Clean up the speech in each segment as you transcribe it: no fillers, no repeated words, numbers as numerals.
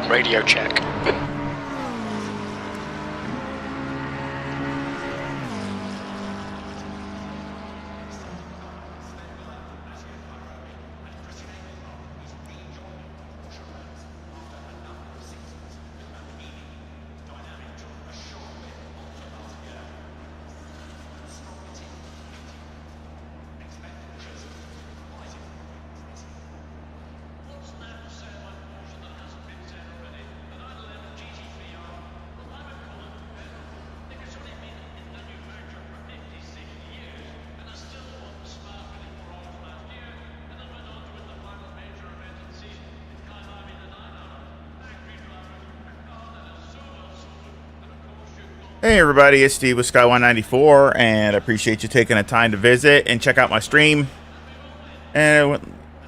Radio check. Hey everybody, it's Steve with SKY194, and I appreciate you taking the time to visit and check out my stream. And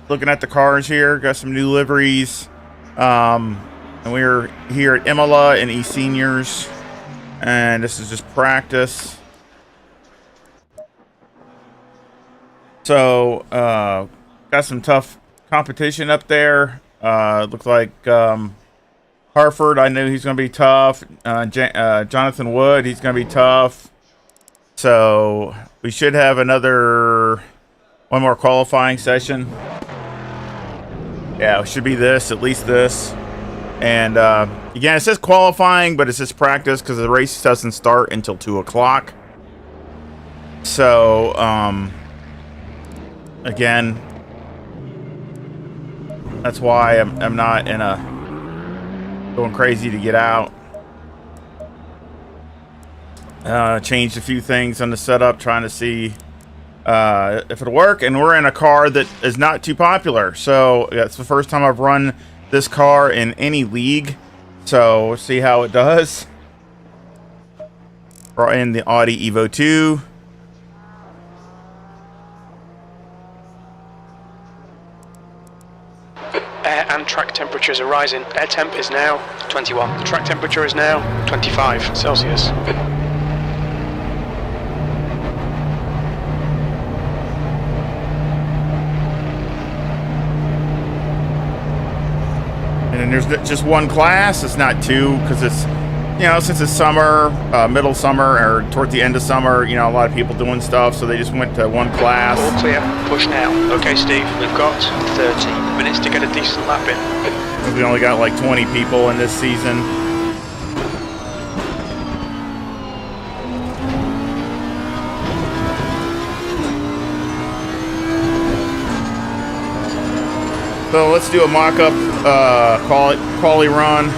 looking at the cars here, got some new liveries. And we're here at IMOLA and eSENIORS, and this is just practice. So, got some tough competition up there. Looks like Harford, I knew he's going to be tough. Jonathan Wood, he's going to be tough. So we should have one more qualifying session. Yeah, it should be this, at least this. And again, it says qualifying, but it's just practice because the race doesn't start until 2 o'clock. So, again, that's why I'm not in a going crazy to get out. Changed a few things on the setup, trying to see if it'll work. And we're in a car that is not too popular. So it's the first time I've run this car in any league. So we'll see how it does. We're in the Audi EVO2. Air and track temperatures are rising. Air temp is now 21. The track temperature is now 25 Celsius. And then there's just one class. It's not two because it's, you know, since it's summer, middle summer, or towards the end of summer, you know, a lot of people doing stuff, so they just went to one class. All clear. Push now. Okay, Steve, we've got 30 minutes to get a decent lap in. We only got like 20 people in this season. So let's do a mock-up quali run.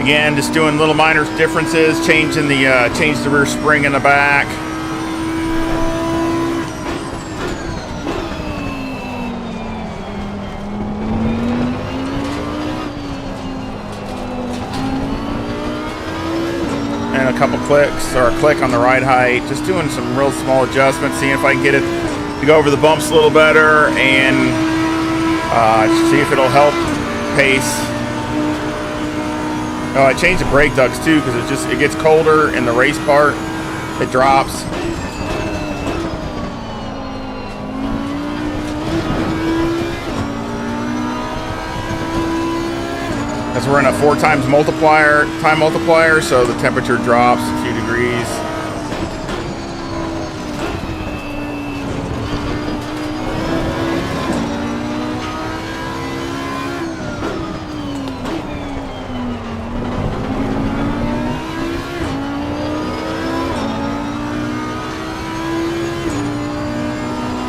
Again, just doing little minor differences, changing the change the rear spring in the back. And a couple clicks, or a click on the ride height. Just doing some real small adjustments, seeing if I can get it to go over the bumps a little better, and see if it'll help pace. Oh, I changed the brake ducts too because it gets colder in the race part. It drops. As we're in a 4 times time multiplier, so the temperature drops a few degrees.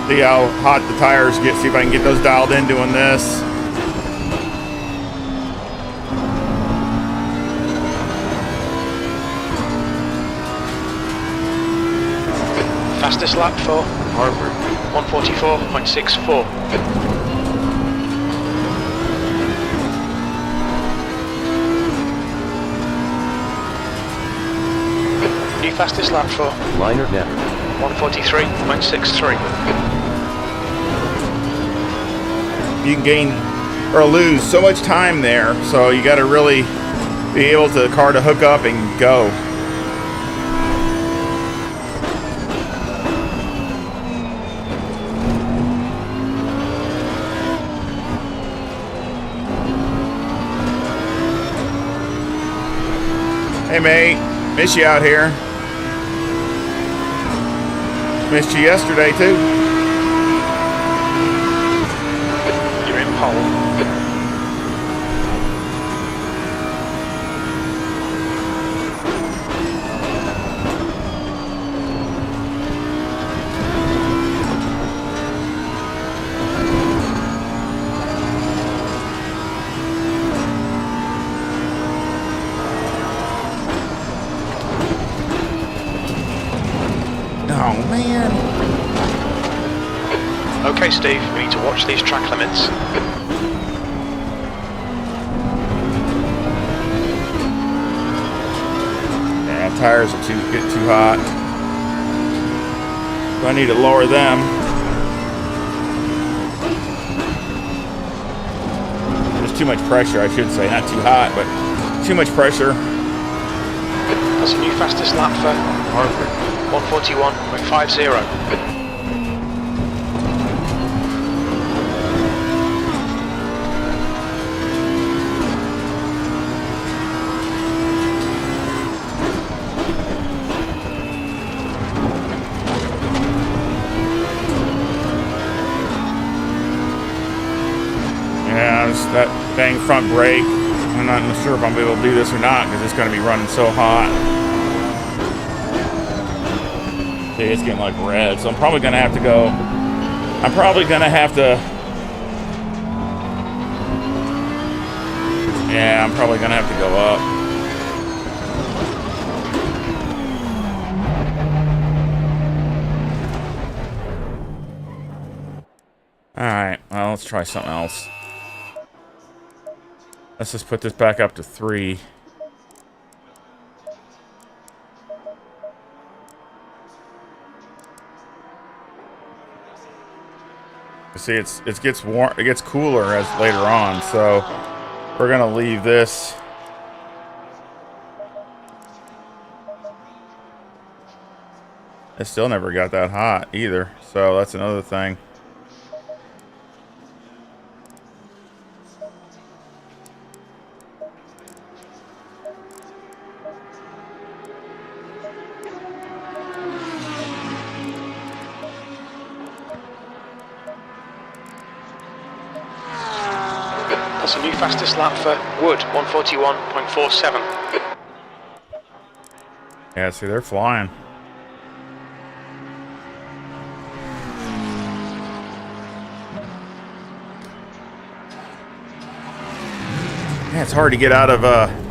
See how hot the tires get. See if I can get those dialed in doing this. Fastest lap for Harvard, 144.64. New fastest lap for Liner net. 143.63. You can gain or lose so much time there, so you got to really be able to the car to hook up and go. Hey mate, miss you out here. Missed you yesterday too. You're in pole. Oh man. Okay, Steve, we need to watch these track limits. Yeah, tires are getting too hot. So I need to lower them. There's too much pressure, I should say. Not too hot, but too much pressure. That's a new fastest lap for Harvard, 141.50. Yeah, it's that dang front brake. I'm not sure if I'm able to do this or not because it's going to be running so hot. See, it's getting like red, so I'm probably going to have to go. I'm probably going to have to. Yeah, I'm probably going to have to go up. Alright, well, let's try something else. Let's just put this back up to 3. See, it gets warm, it gets cooler as later on, so we're gonna leave this. It still never got that hot either, so that's another thing. That's a new fastest lap for Wood, 141.47. Yeah, see, they're flying. Yeah, it's hard to get out of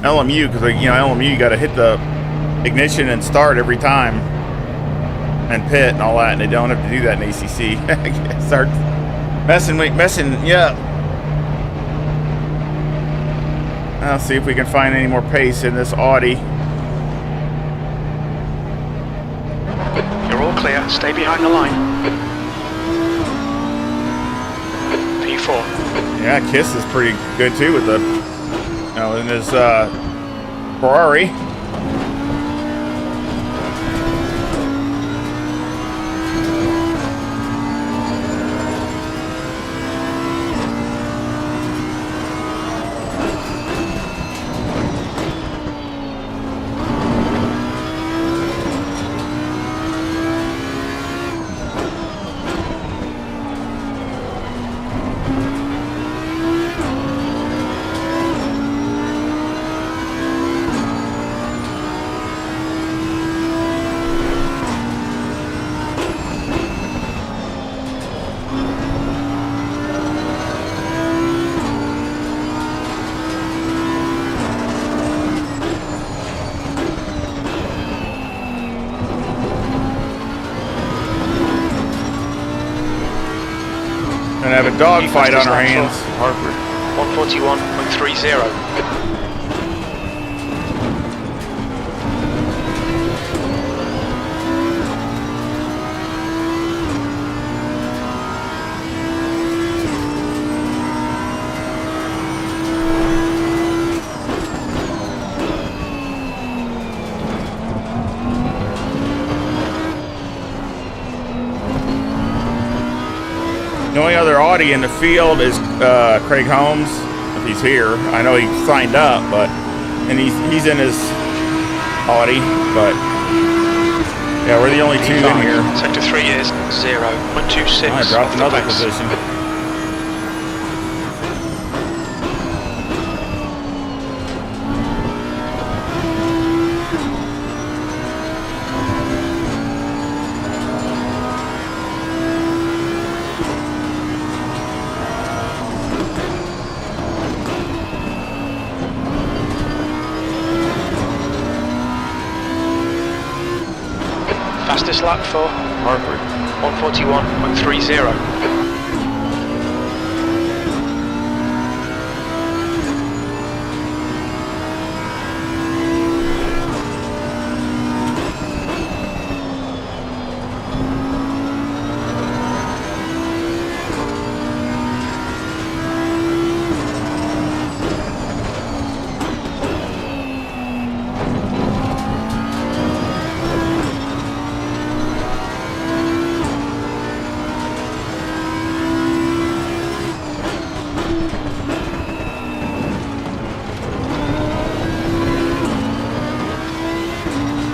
LMU because, you know, LMU, you got to hit the ignition and start every time and pit and all that, and they don't have to do that in ACC. Start messing you up. Let's see if we can find any more pace in this Audi. You're all clear. Stay behind the line. P4. Yeah, Kiss is pretty good too with the, you know, in his Ferrari. Gonna have a dogfight on our hands. Harper. 141.30. The only other Audi in the field is Craig Holmes, if he's here. I know he signed up, and he's in his Audi, but yeah, we're the only two in here. Sector 3 is 0.26. I dropped another position. Fastest lap for Harper, 141.30.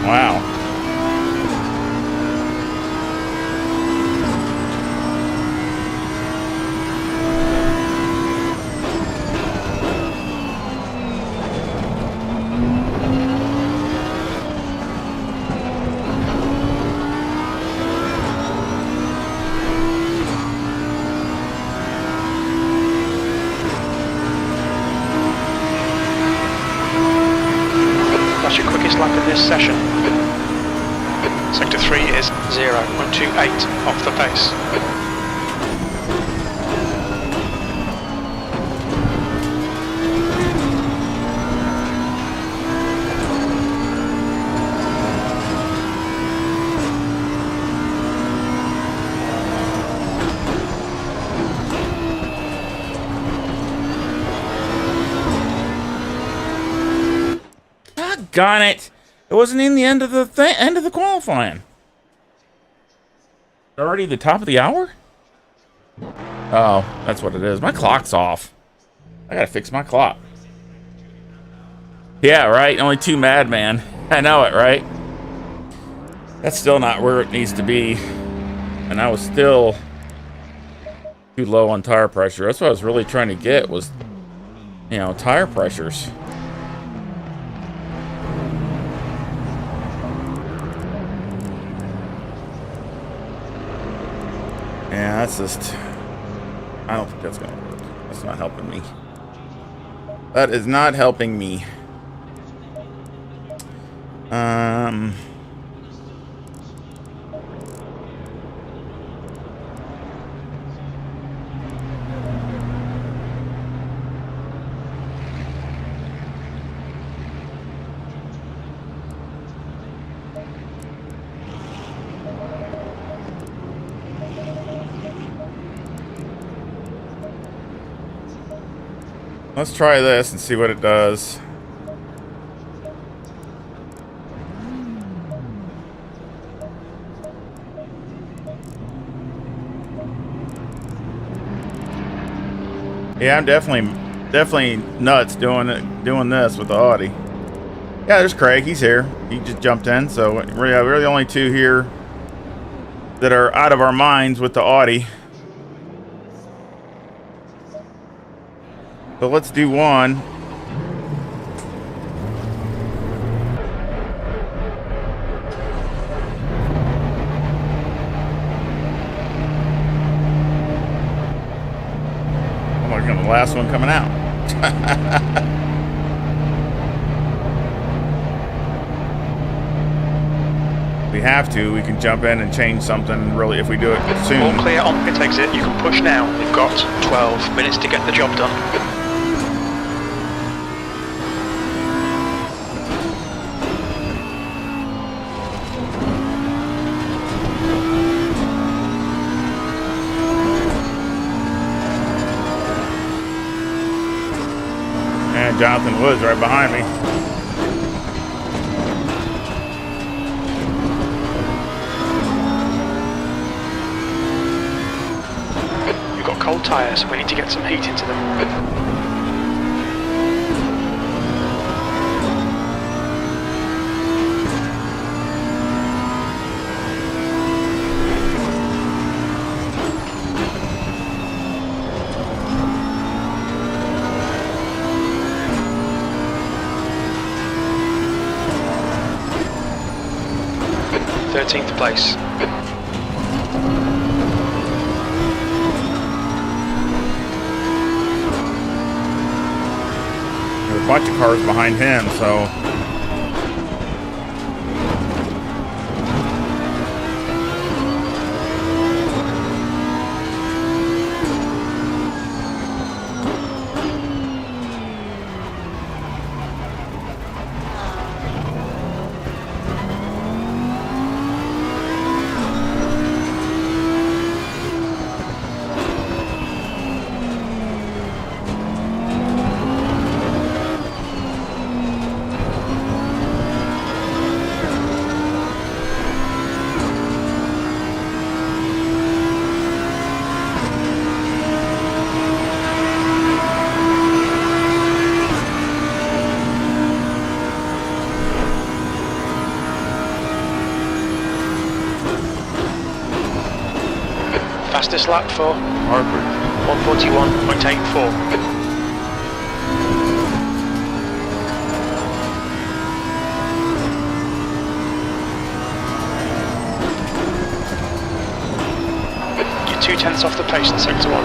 Wow. That's your quickest lap in this session. Sector 3 is 0.28 off the pace. Doggone it! It wasn't in the end of the end of the qualifying. Already the top of the hour? Oh, that's what it is. My clock's off. I gotta fix my clock. Yeah, right. Only two madman. I know it, right? That's still not where it needs to be. And I was still too low on tire pressure. That's what I was really trying to get was, you know, tire pressures. Yeah, that's just... I don't think that's gonna work. That's not helping me. That is not helping me. Let's try this and see what it does. Yeah, I'm definitely nuts doing this with the Audi. Yeah, there's Craig. He's here. He just jumped in, so we're the only two here that are out of our minds with the Audi. So let's do one. Oh my God, the last one coming out. we have to, we can jump in and change something really if we do it soon. All clear on pit exit. You can push now. You've got 12 minutes to get the job done. And Jonathan Woods right behind me. You've got cold tyres. We need to get some heat into them. Place. There's a bunch of cars behind him, so fastest lap for Hartford. 141.84. You're 2/10 off the pace in sector 1.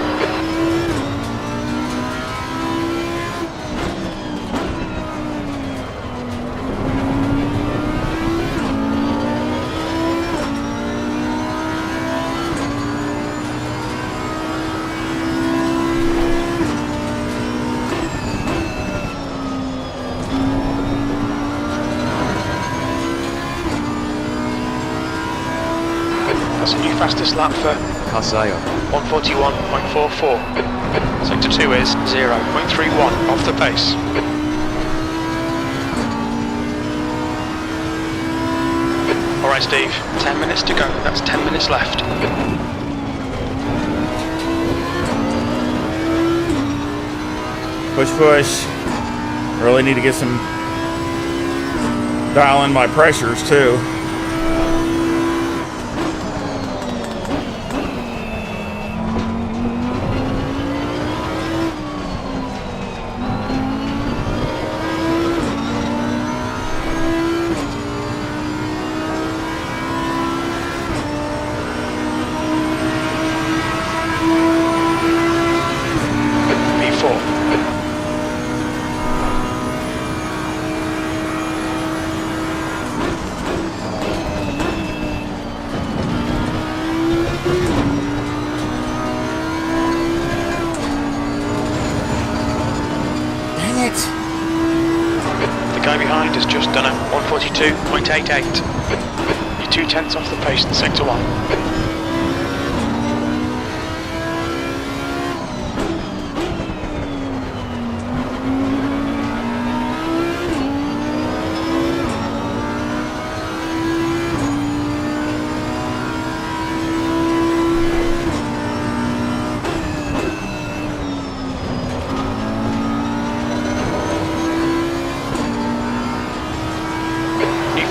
That's a new fastest lap for Isaiah. 141.44. Sector 2 is 0.31 off the pace. Alright Steve, 10 minutes to go. That's 10 minutes left. Push, push. Really need to get some dial in my pressures too. The guy behind has just done a 142.88. You're 2/10 off the pace in sector 1.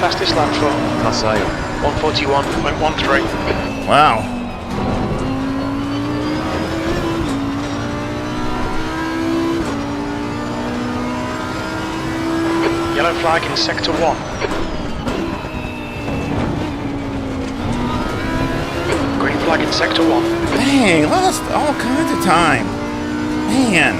Fastest lap for Isaiah. 141.13. Wow. Yellow flag in sector 1. Green flag in sector 1. Dang, lost all kinds of time. Man.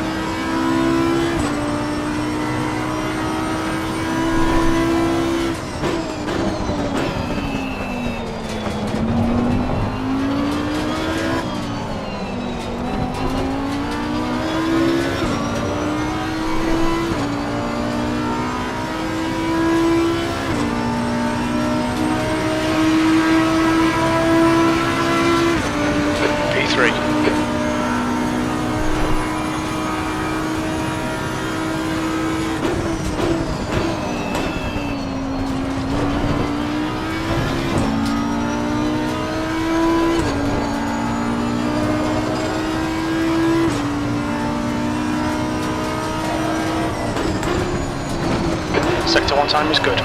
Sector 1 time is good.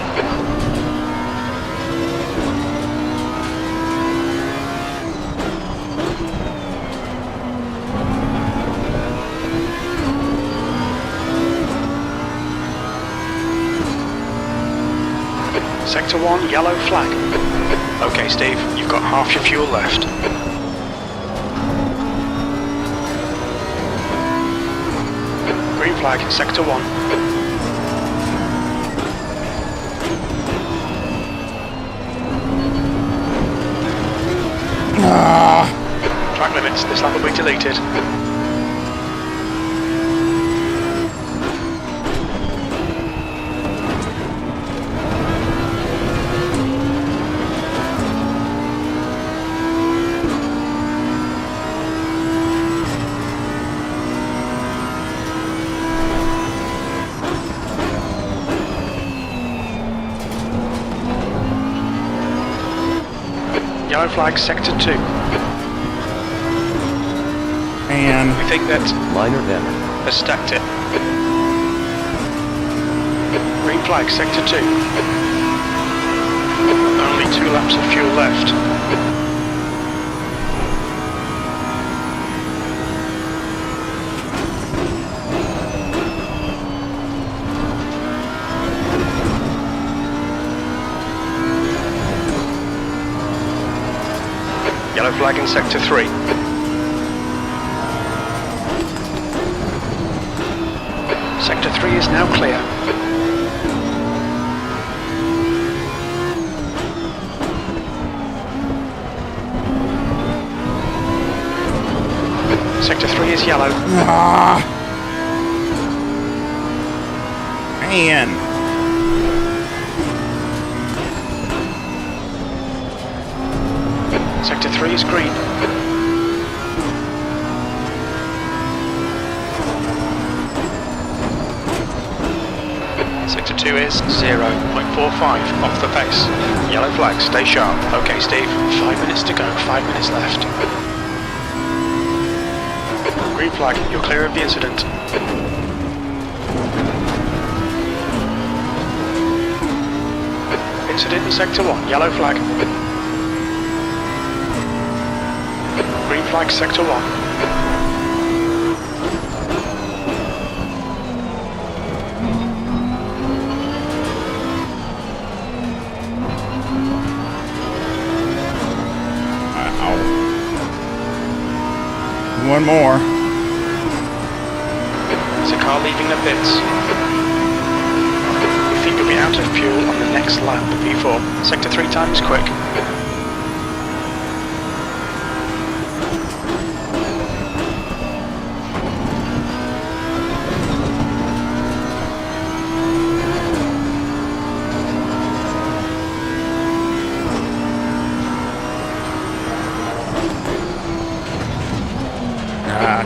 Sector 1, yellow flag. Okay, Steve, you've got half your fuel left. Green flag, Sector 1. Track limits, this lap will be deleted. Yellow flag, Sector 2. And We think that Minor error. has stacked it. Green flag, Sector 2. Only 2 laps of fuel left. Yellow flag in Sector 3. Sector 3 is now clear. Sector 3 is yellow. man. Sector 3 is green. Sector 2 is 0.45 off the pace. Yellow flag, stay sharp. Okay, Steve, 5 minutes to go, 5 minutes left. Green flag, you're clear of the incident. Incident in Sector 1, yellow flag. Green flag, Sector 1. One more. There's a car leaving the pits. We think you'll be out of fuel on the next lap, P4. Sector 3 time is quick.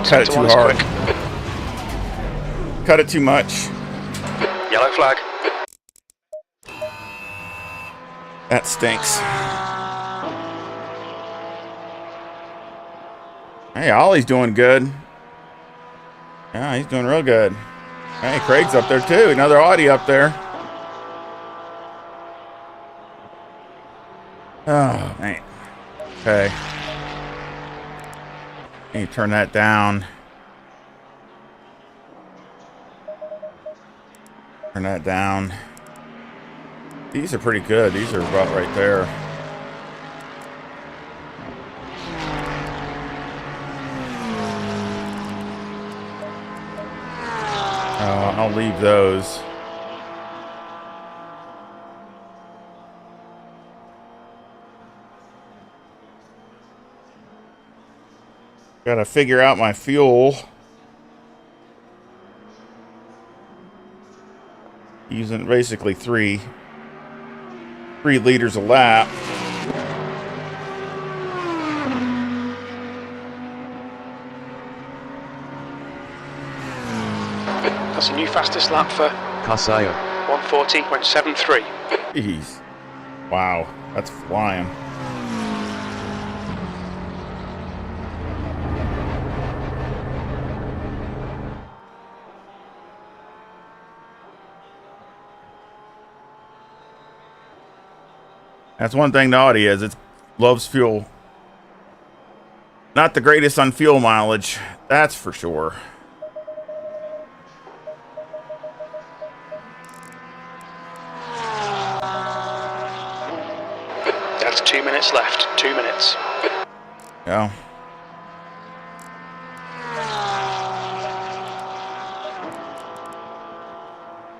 Cut it too hard. Cut it too much. Yellow flag. That stinks. Hey, Ollie's doing good. Yeah, he's doing real good. Hey, Craig's up there too. Another Audi up there. Oh, man. Okay. Can you turn that down? Turn that down. These are pretty good. These are about right there. I'll leave those. Gotta figure out my fuel. Using basically 3 liters a lap. That's a new fastest lap for Kasaya. 140.73. Jeez. Wow, that's flying. That's one thing the Audi is. It loves fuel. Not the greatest on fuel mileage, that's for sure. That's 2 minutes left. 2 minutes. Yeah.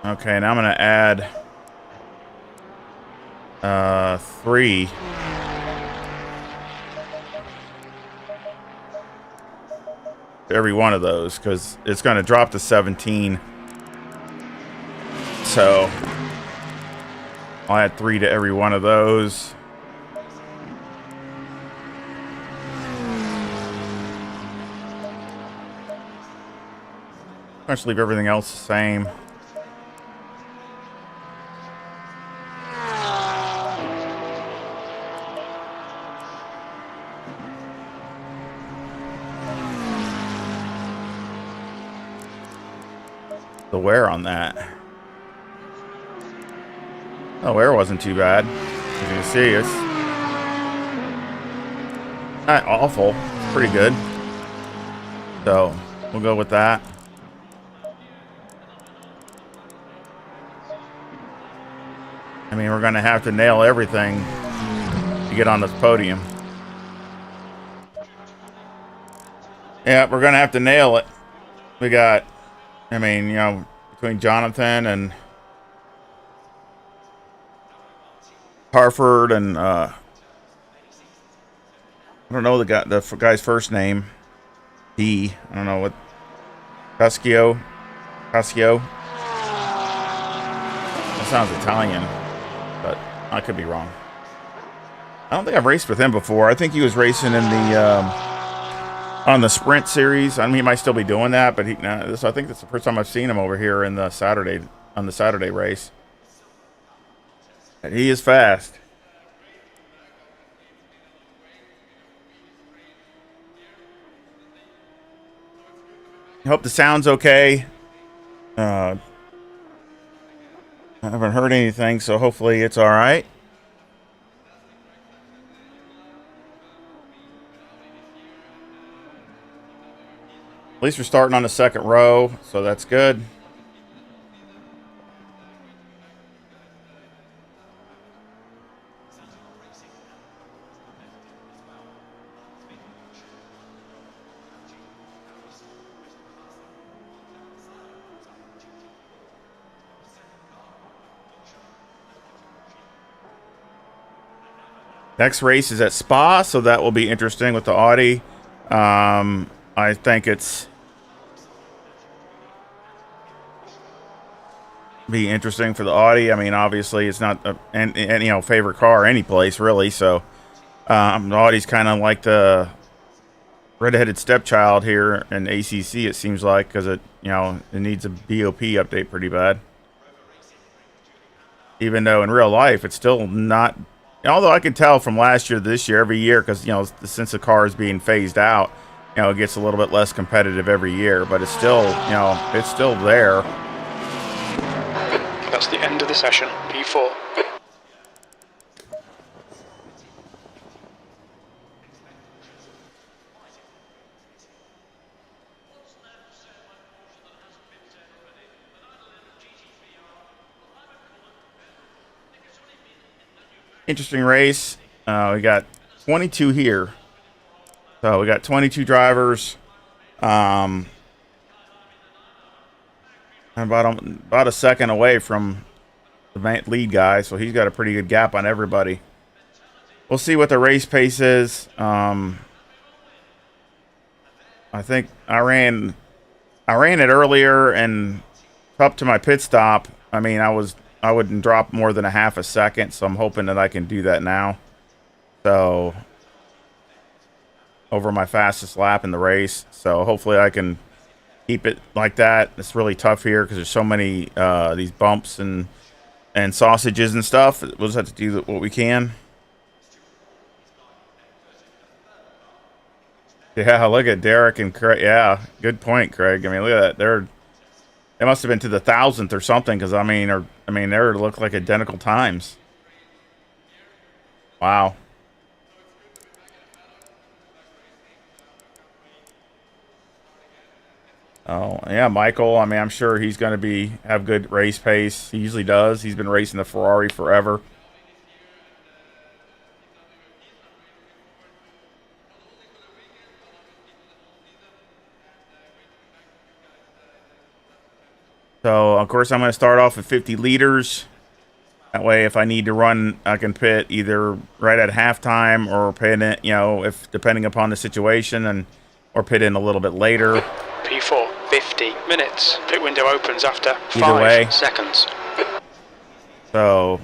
Okay, now I'm gonna add 3. Every one of those, because it's going to drop to 17. So I'll add 3 to every one of those. Let's leave everything else the same. The wear on that. The wear wasn't too bad. As you can see, it's not awful. It's pretty good. So we'll go with that. I mean, we're going to have to nail everything to get on this podium. Yeah, we're going to have to nail it. We got, I mean, you know, between Jonathan and Harford and I don't know the guy's first name. I don't know what. Cascio. That sounds Italian, but I could be wrong. I don't think I've raced with him before. I think he was racing in the on the Sprint series. I mean, he might still be doing that, but so I think that's the first time I've seen him over here in the on the Saturday race. And he is fast. I hope the sound's okay. I haven't heard anything, so hopefully it's all right. At least we're starting on the second row, so that's good. Next race is at Spa, so that will be interesting with the Audi. I think it's be interesting for the Audi. I mean, obviously, it's not any you know, favorite car any place really. So the Audi's kind of like the redheaded stepchild here in ACC. It seems like, because it needs a BOP update pretty bad. Even though in real life it's still not. Although I can tell from last year to this year, every year, because since the car is being phased out, it gets a little bit less competitive every year. But it's still, it's still there. That's the end of the session. P4. Interesting race. We got 22 here. So we got 22 drivers. I'm about a second away from the lead guy, so he's got a pretty good gap on everybody. We'll see what the race pace is. I think I ran it earlier, and up to my pit stop, I mean, I wouldn't drop more than a half a second, so I'm hoping that I can do that now. So over my fastest lap in the race, so hopefully I can keep it like that. It's really tough here because there's so many these bumps and sausages and stuff. We'll just have to do what we can. Yeah, look at Derek and Craig. Yeah, good point, Craig. I mean, look at that. They must have been to the 1,000th or something, because they look like identical times. Wow. Oh, yeah, Michael. I mean, I'm sure he's going to have good race pace. He usually does. He's been racing the Ferrari forever. So, of course, I'm going to start off with 50 liters. That way, if I need to run, I can pit either right at halftime or pit in, you know, if depending upon the situation, or pit in a little bit later. P4, 50 minutes. Pit window opens after Either 5 way. seconds. So,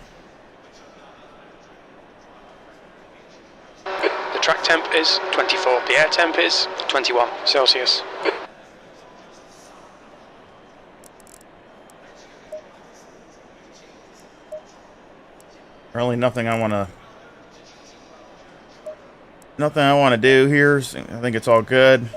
the track temp is 24. The air temp is 21 Celsius. really nothing I want to do here. I think it's all good.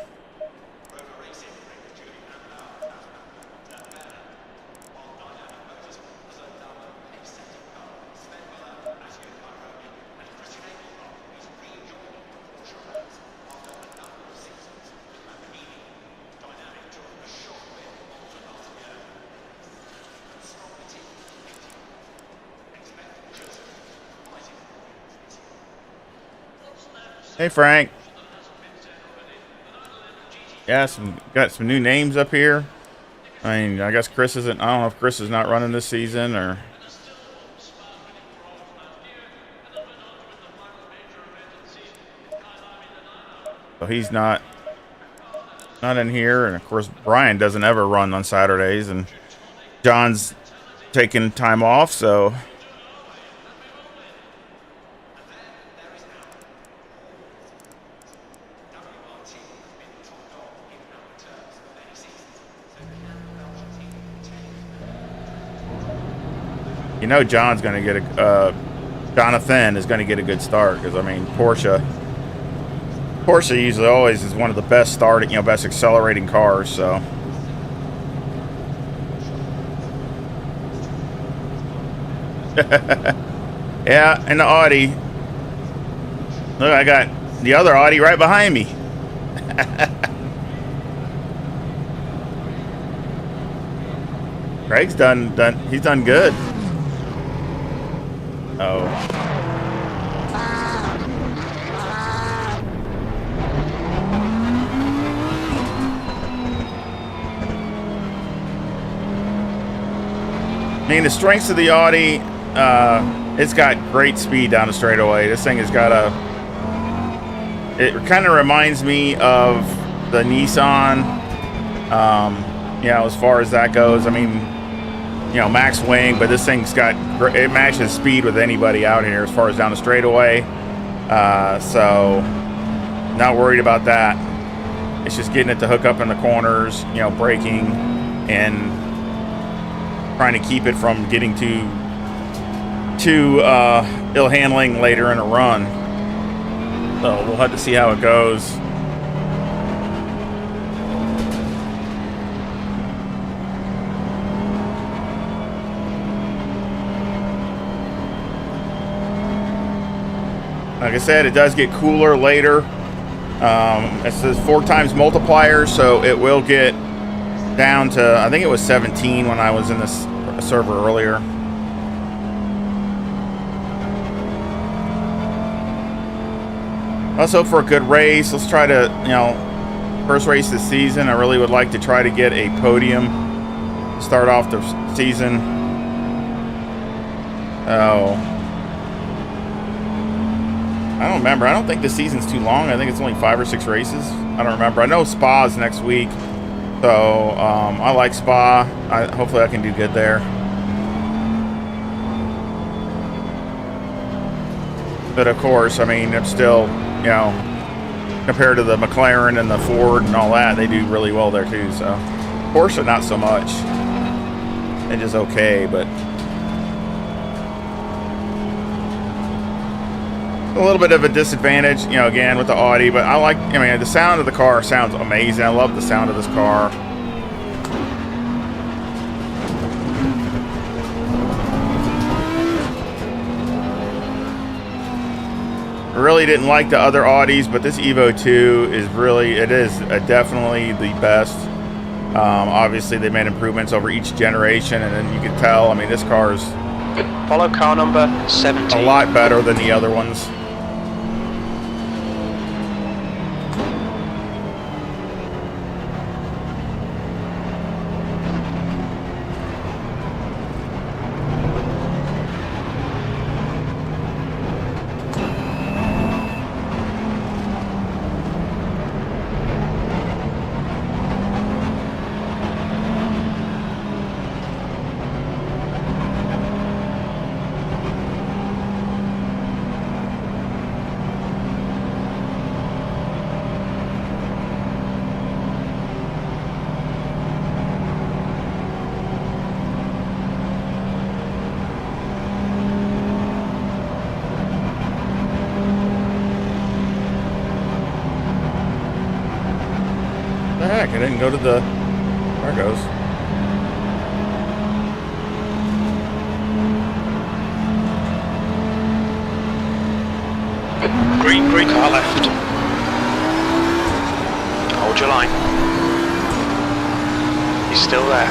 Hey, Frank. Yeah, got some new names up here. I mean, I guess Chris isn't. I don't know if Chris is not running this season or. So he's not in here, and of course Brian doesn't ever run on Saturdays, and John's taking time off, so. You know, John's going to get Jonathan is going to get a good start because I mean Porsche usually always is one of the best starting, best accelerating cars. So yeah, and the Audi. Look, I got the other Audi right behind me. Craig's done. He's done good. Oh. I mean, the strengths of the Audi, it's got great speed down the straightaway. This thing has got it kind of reminds me of the Nissan, as far as that goes. I mean, max wing, but this thing's it matches speed with anybody out here as far as down the straightaway. So not worried about that. It's just getting it to hook up in the corners, braking and trying to keep it from getting too ill handling later in a run. So we'll have to see how it goes. Like I said, it does get cooler later. It says 4 times multiplier, so it will get down to, I think it was 17 when I was in this server earlier. Also, for a good race, let's try to, first race this season, I really would like to try to get a podium to start off the season. Oh. I don't remember. I don't think the season's too long. I think it's only 5 or 6 races. I don't remember. I know Spa's next week. So, I like Spa. Hopefully I can do good there. But of course, I mean, it's still, compared to the McLaren and the Ford and all that, they do really well there too. So, Porsche, not so much. It is okay, but a little bit of a disadvantage, again with the Audi, but the sound of the car sounds amazing. I love the sound of this car. Really didn't like the other Audis, but this Evo 2 is definitely the best. Obviously, they made improvements over each generation, and then you can tell, I mean, this car is Follow car number 17. a lot better than the other ones. What the heck? I didn't go to the... There it goes. Green car left. Hold your line. He's still there.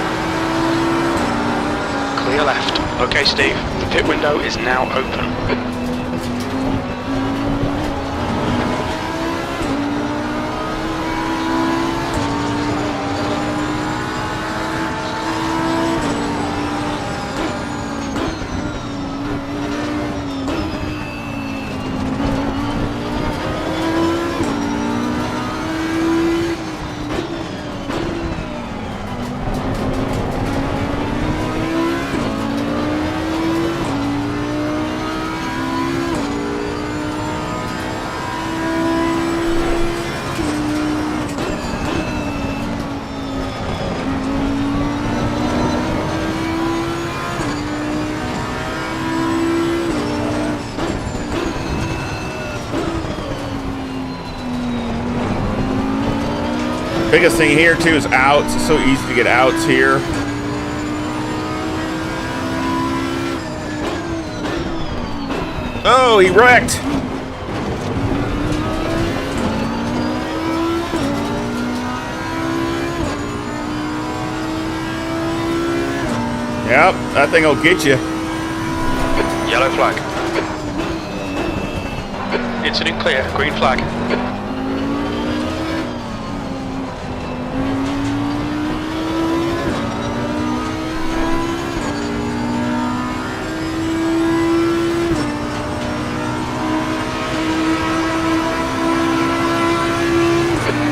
Clear left. Okay, Steve. The pit window is now open. Biggest thing here too is outs. It's so easy to get outs here. Oh, he wrecked. Yep, that thing will get you. Yellow flag. Incident clear. Green flag.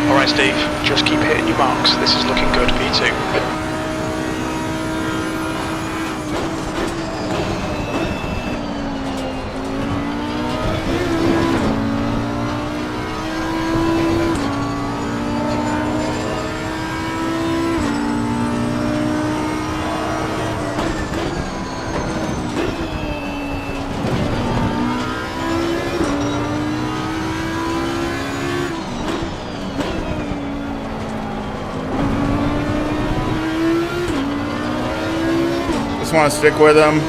Alright, Steve, just keep hitting your marks. This is looking good, P2. Want to stick with him.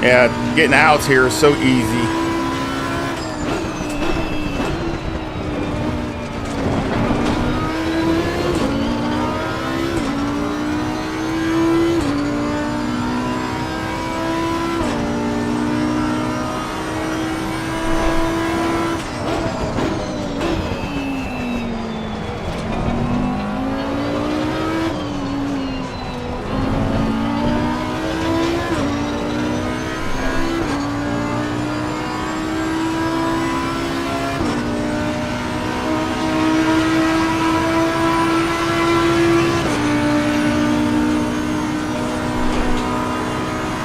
Yeah, getting outs here is so easy.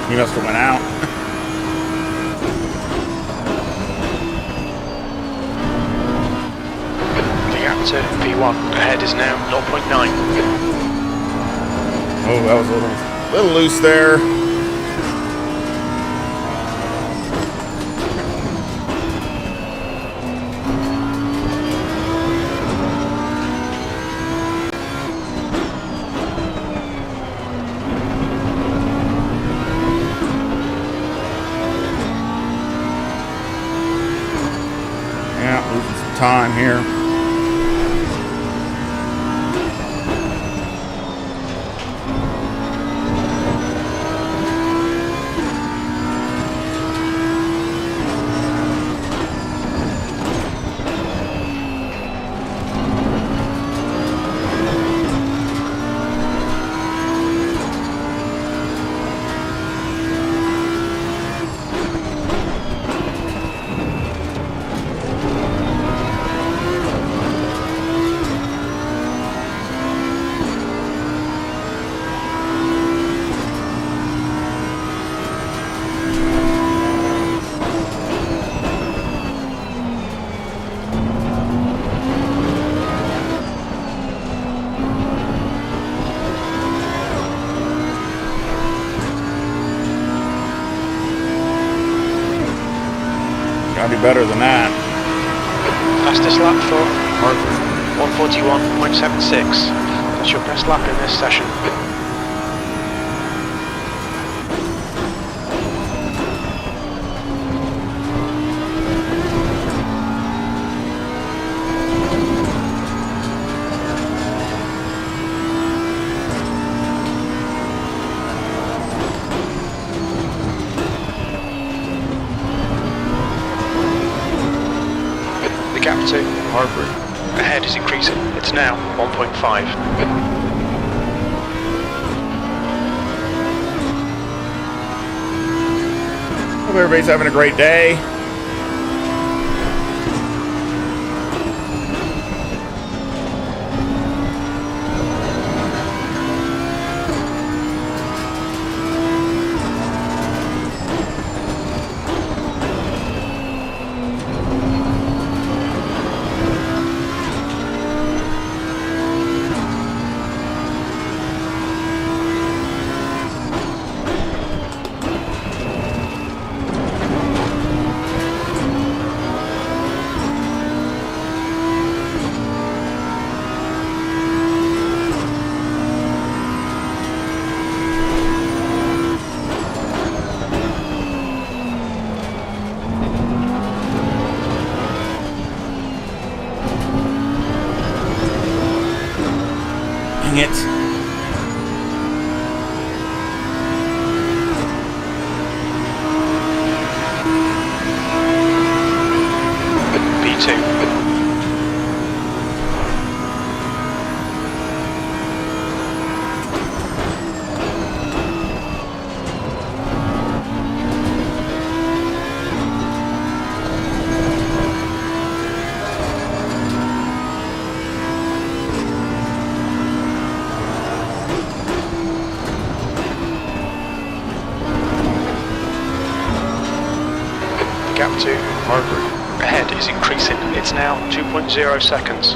He must have went out. The to P1. Ahead is now 0.9. Oh, that was a little loose there. Yeah, losing some time here. Gotta be better than that. Fastest lap for Harper. 141.76. That's your best lap in this session. The gap to Harper. ahead is increasing. It's now 1.5. Hope everybody's having a great day. Dang it. P2. Gap to Harper. ahead is increasing. It's now 2.0 seconds.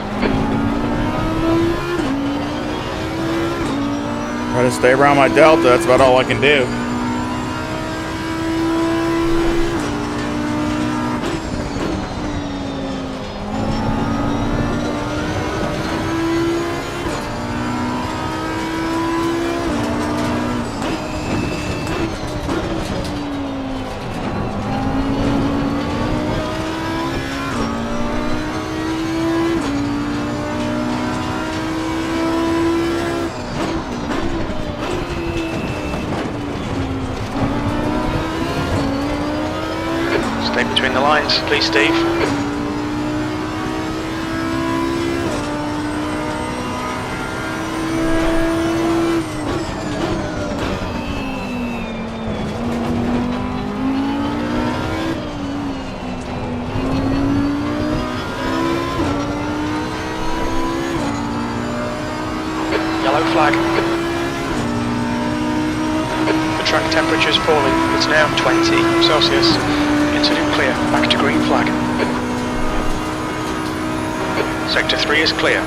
Try to stay around my delta. That's about all I can do. Stay between the lines, please, Steve. Yellow flag. The track temperature is falling. It's now 20 Celsius. Incident clear. Back to green flag. Sector 3 is clear.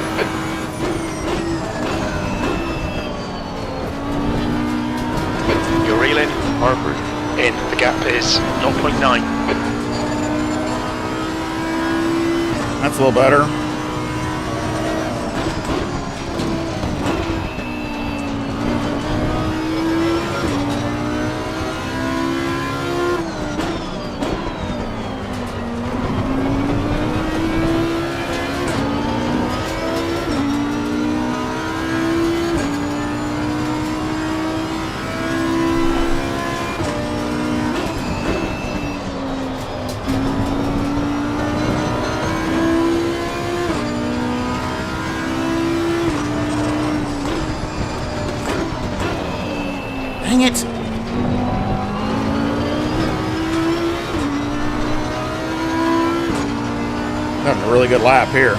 You're reeling. Harvard. In. The gap is 0.9. That's a little better. Dang it! Having a really good lap here.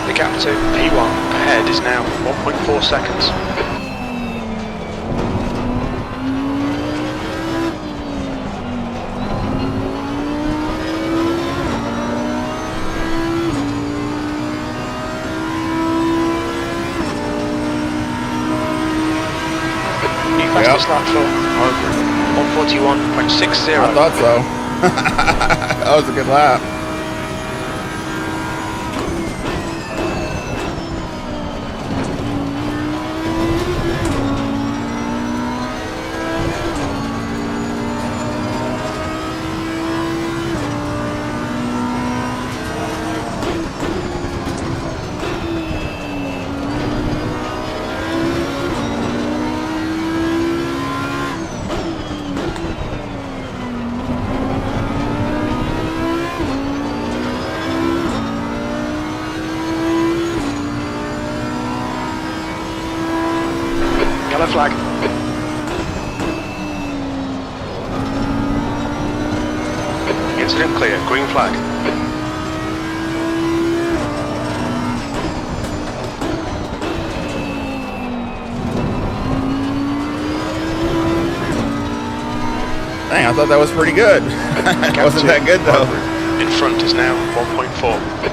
The gap to P1 ahead is now 1.4 seconds. Fastest lap for Harvard, 141.60. I thought so. That was a good lap. Yellow flag. Incident clear. Green flag. Dang, I thought that was pretty good. It wasn't that good though. In front is now 1.4.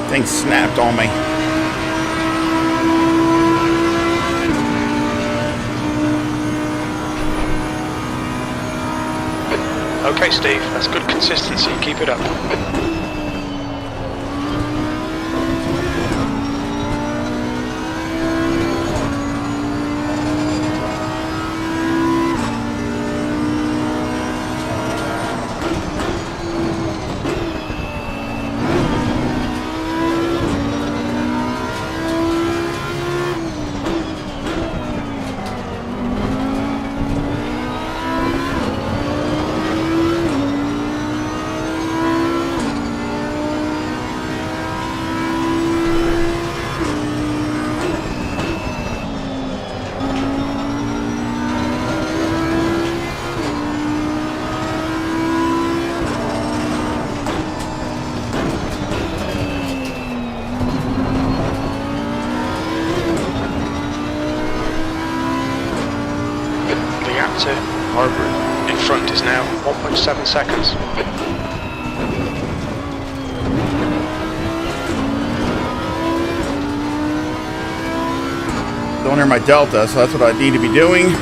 Thing snapped on me. Okay, Steve, that's good consistency. Keep it up. To Harvard. in front is now 1.7 seconds. Don't near my delta, so that's what I need to be doing.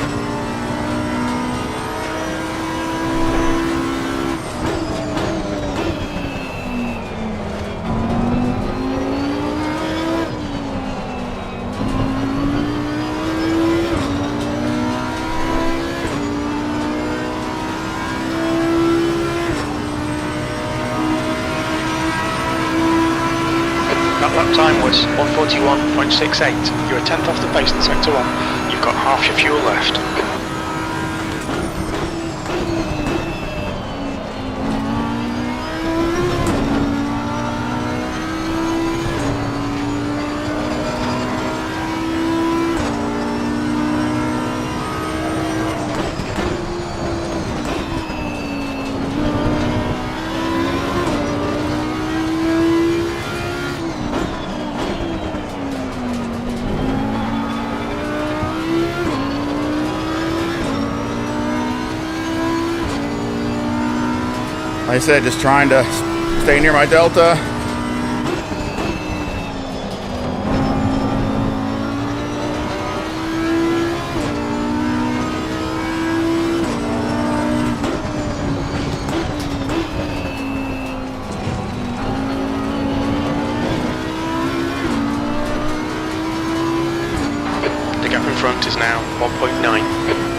seconds, 141.68. You're a tenth off the pace in sector 1. You've got half your fuel left. Like I said, just trying to stay near my Delta. The gap in front is now 1.9.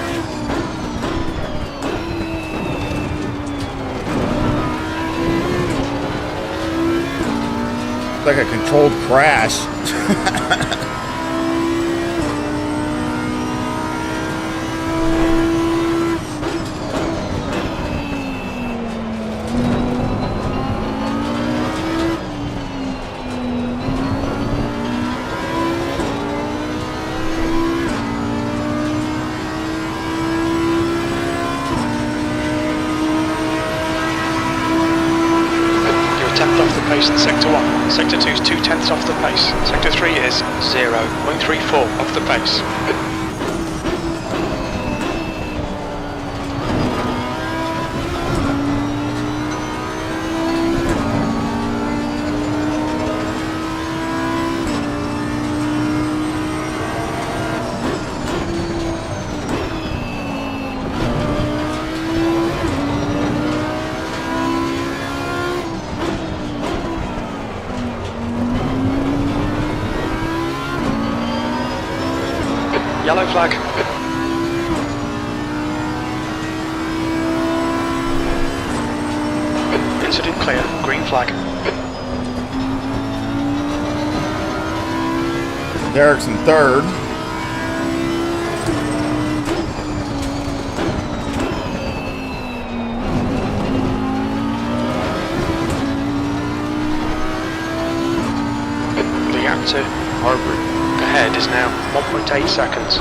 Like a controlled crash. Pace in sector 1. Sector 2 is 2/10 off the pace. Sector 3 is 0.34 off the pace. Yellow flag. Incident clear. Green flag. Derek's in third. The gap to Harvard ahead is now 1.8 seconds.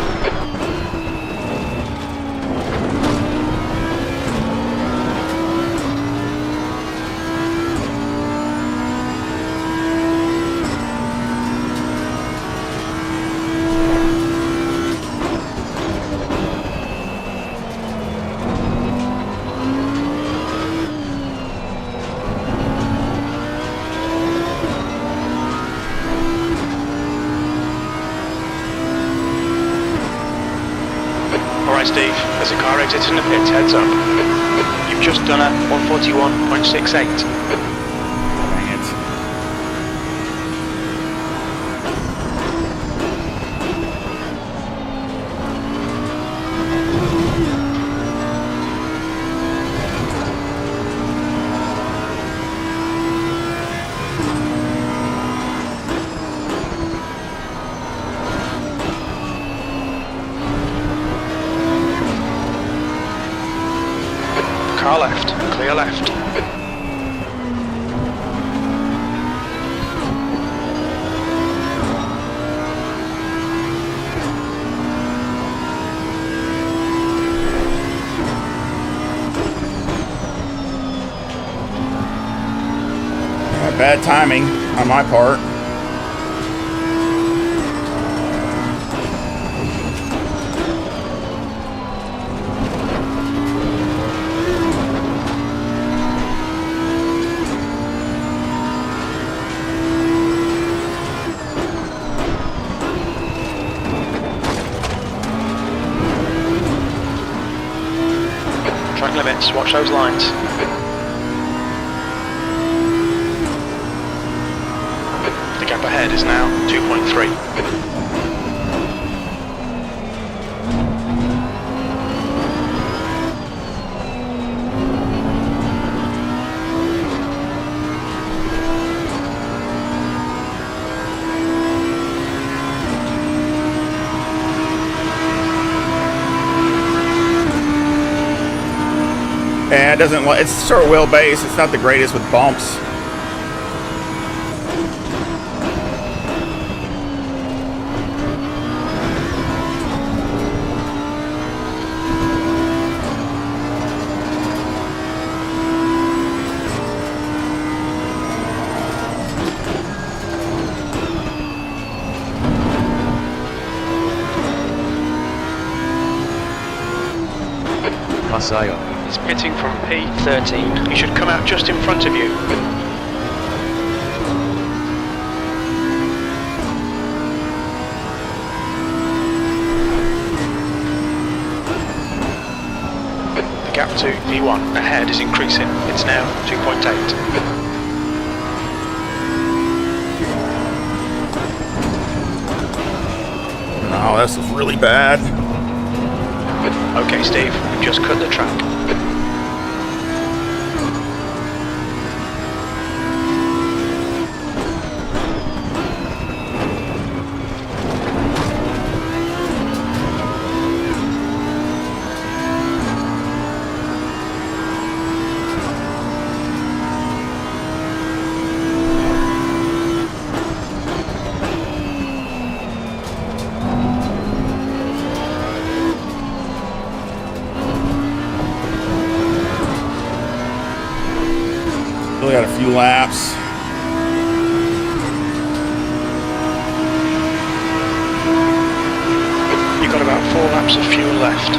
Alright Steve, there's a car exiting the pits, heads up. You've just done a 141.68. Dang it. Car left, clear left. Bad timing on my part. Track limits, watch those lines. The gap ahead is now 2.3. Yeah, it doesn't. It's short wheelbase. It's not the greatest with bumps. He's pitting from P13. He should come out just in front of you. The gap to V1 ahead is increasing. It's now 2.8. Oh, this is really bad. Okay, Steve, we've just cut the track. Still got a few laps. You've got about 4 laps of fuel left.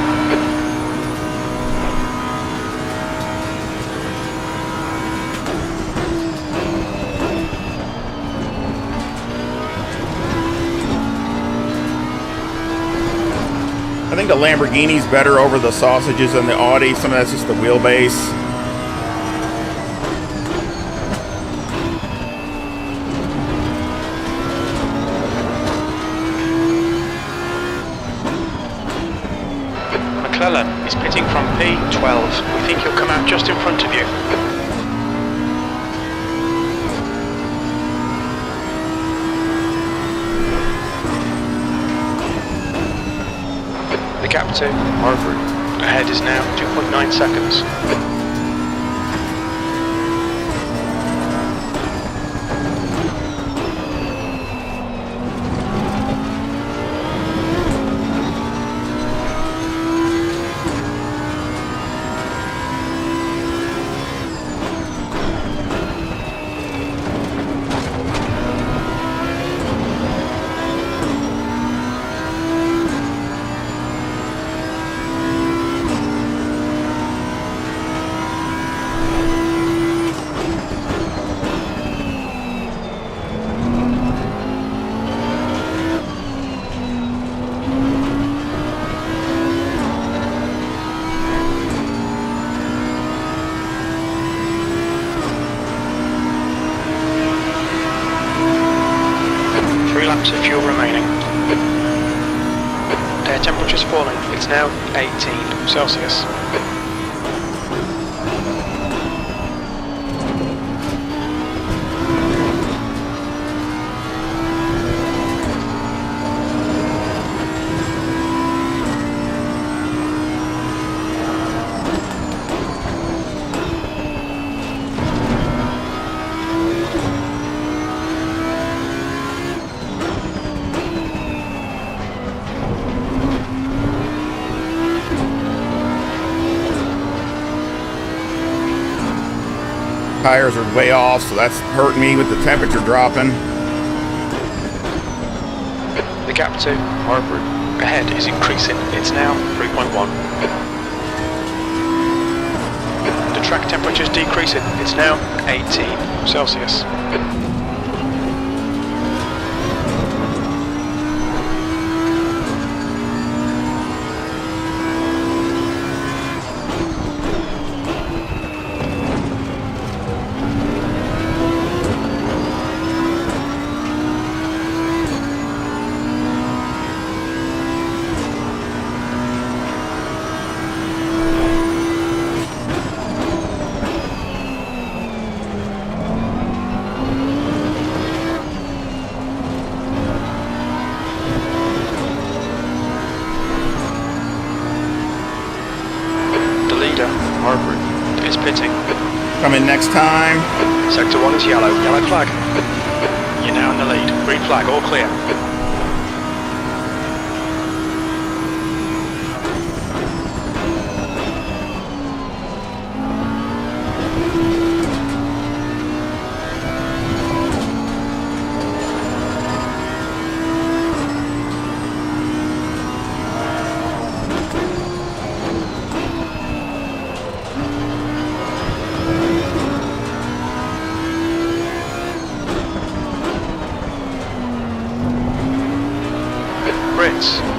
I think the Lamborghini's better over the sausages than the Audi. Some of that's just the wheelbase. He's pitting from P12. We think he'll come out just in front of you. The gap to Harvard ahead is now 2.9 seconds. Laps of fuel remaining. Air temperature's falling. It's now 18 Celsius. Tires are way off, so that's hurting me with the temperature dropping. The gap to Harvard ahead is increasing. It's now 3.1. The track temperature is decreasing. It's now 18 Celsius. come in next time. Sector 1 is yellow. Yellow flag. You're now in the lead. Green flag, all clear.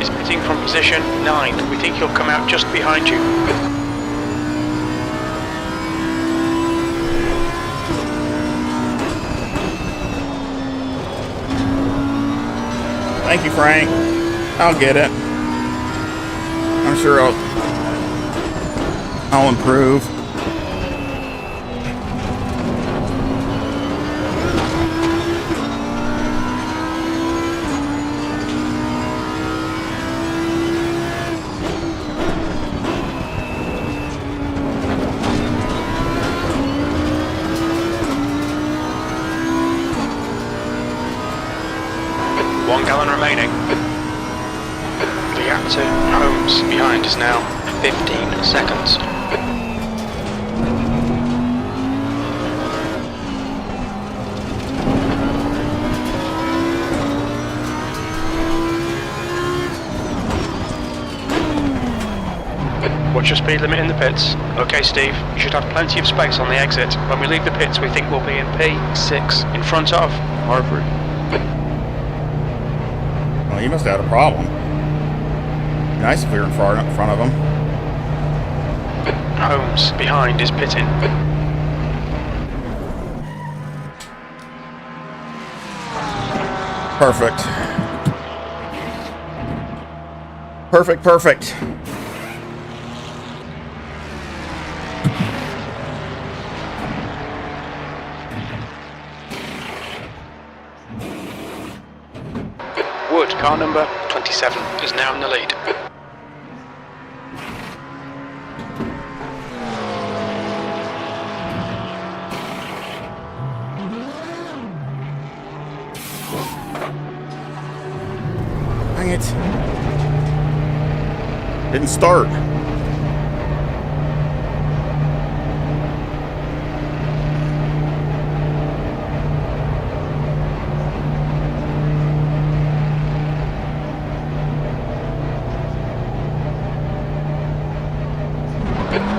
Is pitting from position 9. We think he'll come out just behind you. Thank you, Frank. I'll get it. I'm sure I'll improve. Remaining. The gap to Holmes behind is now 15 seconds. What's your speed limit in the pits? Okay, Steve, you should have plenty of space on the exit. When we leave the pits, we think we'll be in P6 in front of Harvard. Well, he must have had a problem. Nice if we were in front of him. Holmes behind is pitting. Perfect. Perfect, perfect. Wood, car number 27, is now in the lead. Dang it. Didn't start.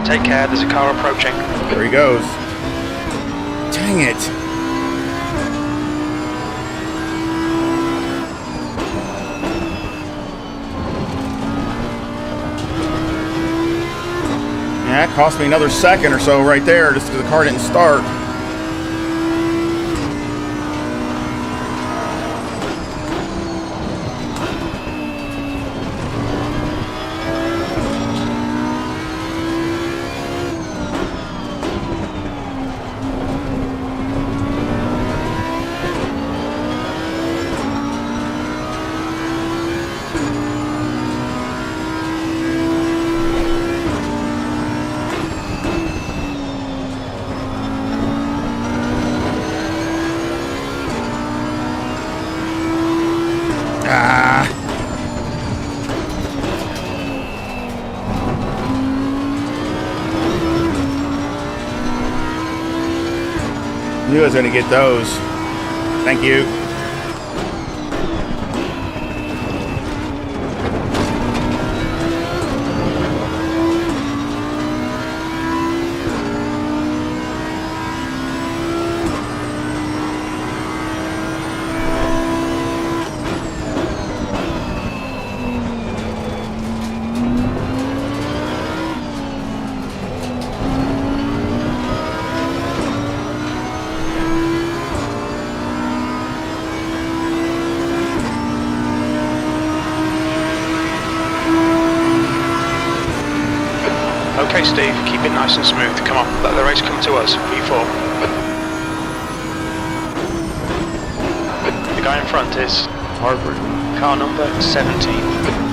Take care, there's a car approaching. There he goes. Dang it. Yeah, it cost me another second or so right there just because the car didn't start. Knew I was going to get those. Thank you. Okay, Steve, keep it nice and smooth. Come on, let the race come to us. P4. The guy in front is Harvard, car number 17.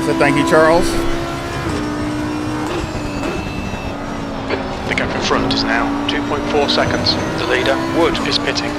So thank you, Charles. The gap in front is now 2.4 seconds. The leader, Wood, is pitting.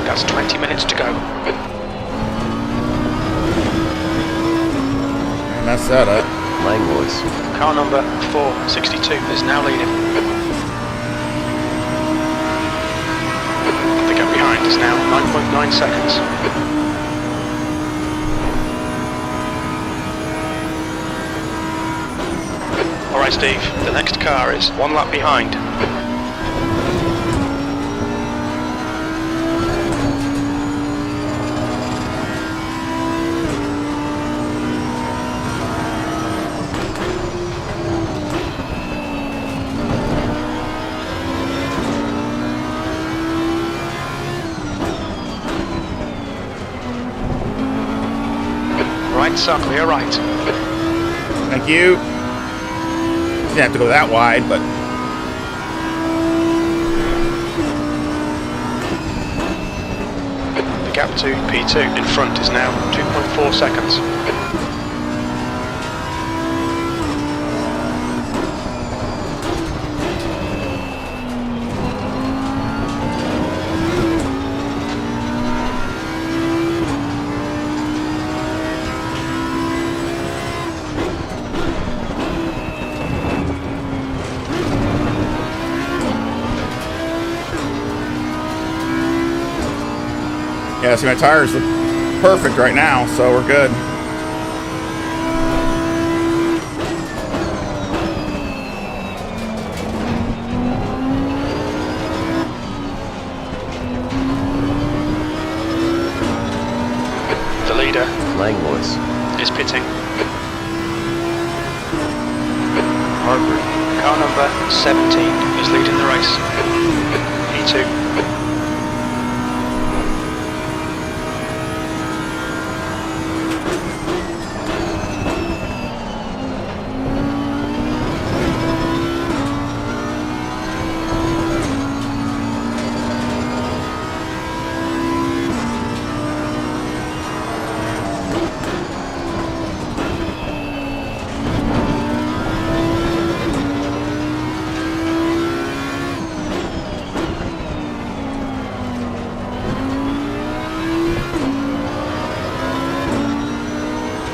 That's 20 minutes to go. Mess that up. Langlois. Car number 462 is now leading. The gap behind is now 9.9 seconds. Alright Steve, the next car is 1 lap behind. Right circle, you're right. Thank you. Didn't have to go that wide, but The gap to P2 in front is now 2.4 seconds. yeah, see, my tires look perfect right now, so we're good. The leader Langlois. is pitting. Harvard. Car number 17 is leading the race. P2.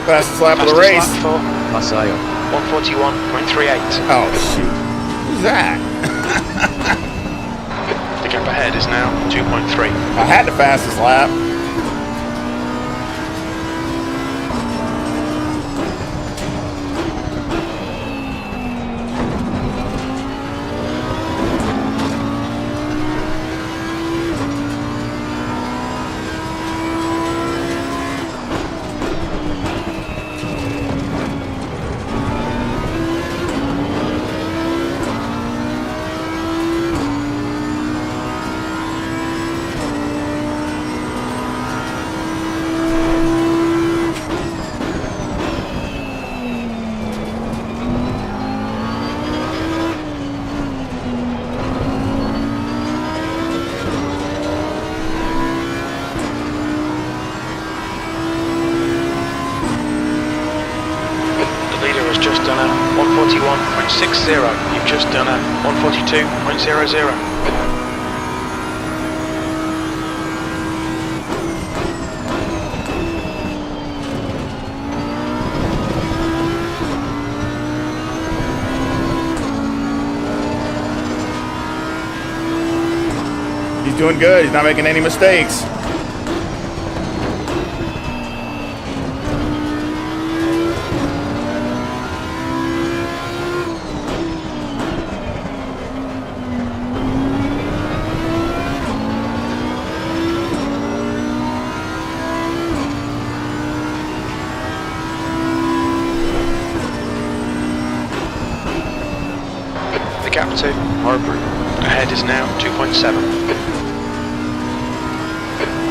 Fastest lap of the Fastest race. lap Masayo. for 141.38. Oh, shoot. Who's that? The gap ahead is now 2.3. I had the fastest lap. Just done a 141.60. You've just done a 142.00. He's doing good. He's not making any mistakes. Gap 2. Harvard. Ahead is now 2.7.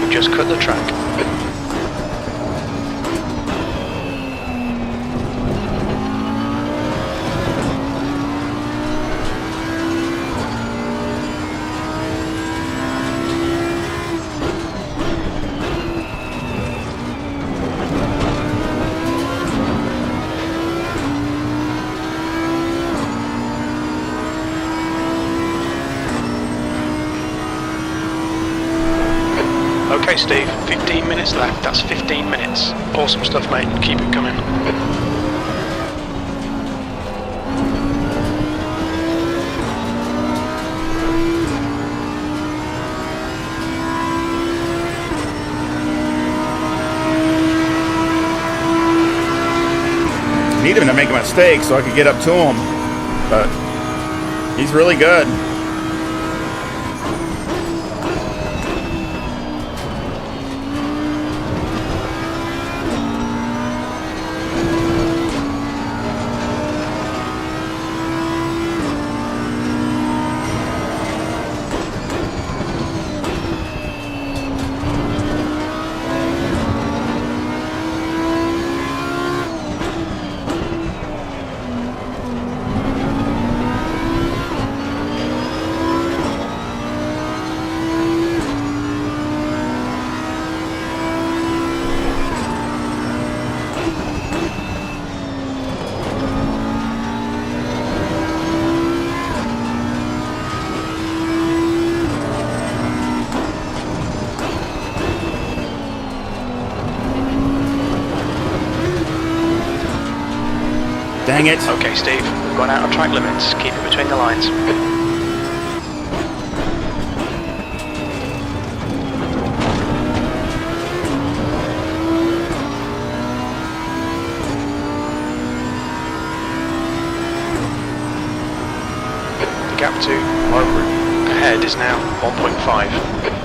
We've just cut the track. Okay, Steve, 15 minutes left. That's 15 minutes. Awesome stuff, mate. Keep it coming. Need him to make a mistake so I could get up to him, but he's really good. Dang it. Okay, Steve, we've gone out of track limits. Keep it between the lines. Gap 2. Harvard. Ahead is now 1.5.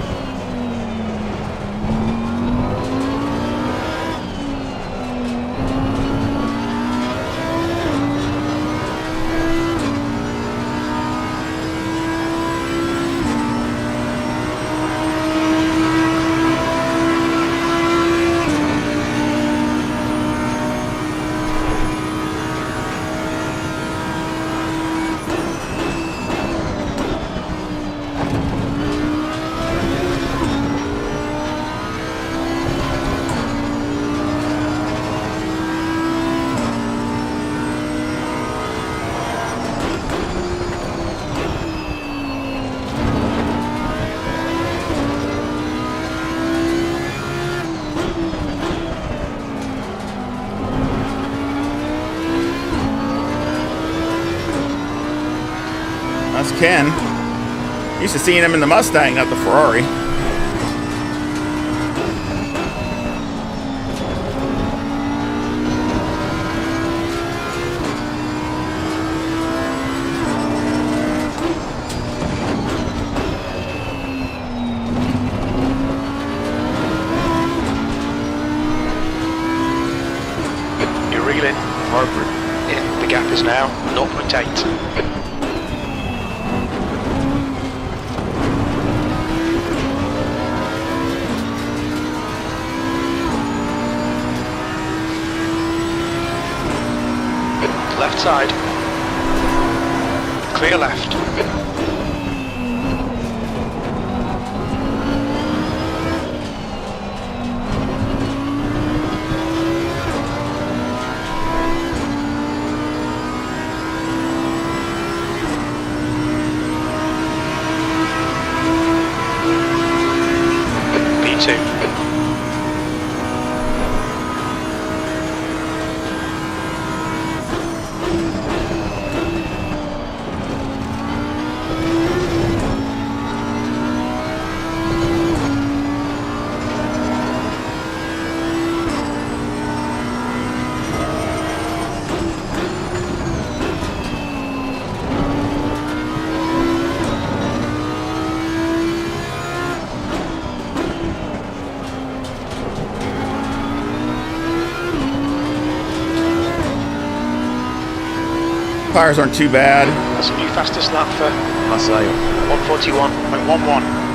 That's Ken. Used to seeing him in the Mustang, not the Ferrari. You're reeling. Harvard. Yeah, the gap is now 0.8. Left side. Clear left. P2. Tires aren't too bad. That's a new fastest lap for Masayo. 141.11.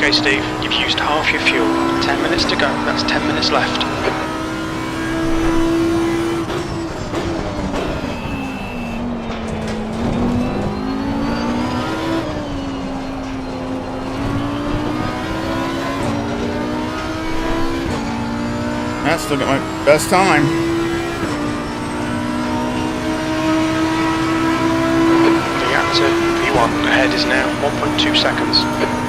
Okay, Steve, you've used half your fuel. 10 minutes to go. That's 10 minutes left. I still got my best time. Reactor V1 ahead is now 1.2 seconds.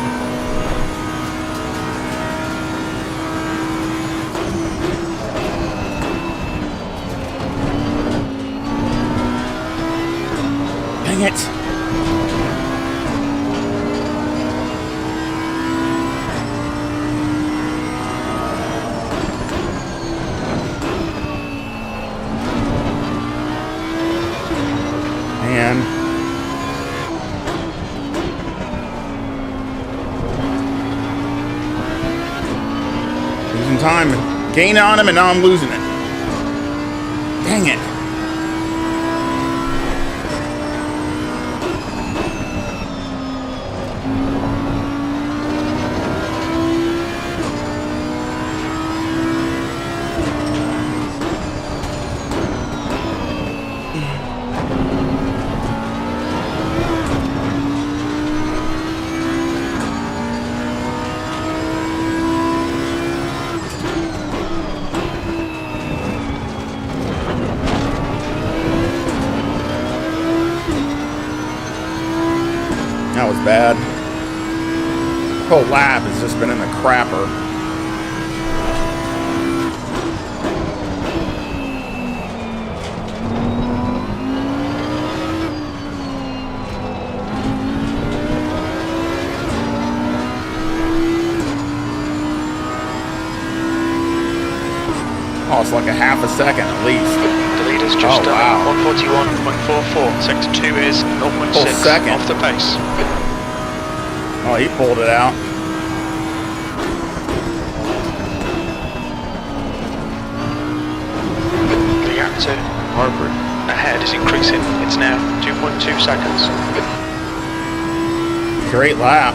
Dang it. Man. Losing time. Gain on him and now I'm losing it. Dang it. That was bad. Whole lap has just been in the crapper. Oh, it's like a half a second at least. The leader's just Oh, wow. 141.44. Sector 2 is 0.6 second. off the pace. Oh, he pulled it out. Reactor Harvard. ahead is increasing. It's now 2.2 seconds. Great lap.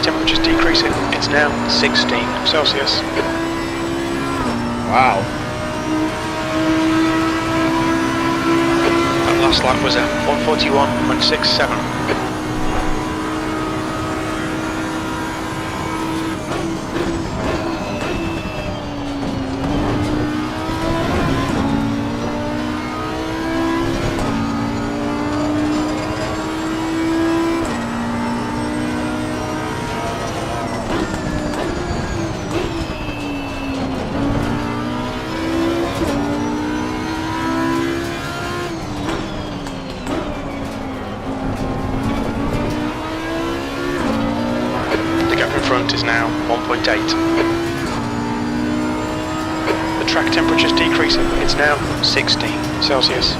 Temperature's decreasing. It's now 16 Celsius. Wow. That last lap was at 141.67. front is now 1.8. The track temperature is decreasing. It's now 16 Celsius.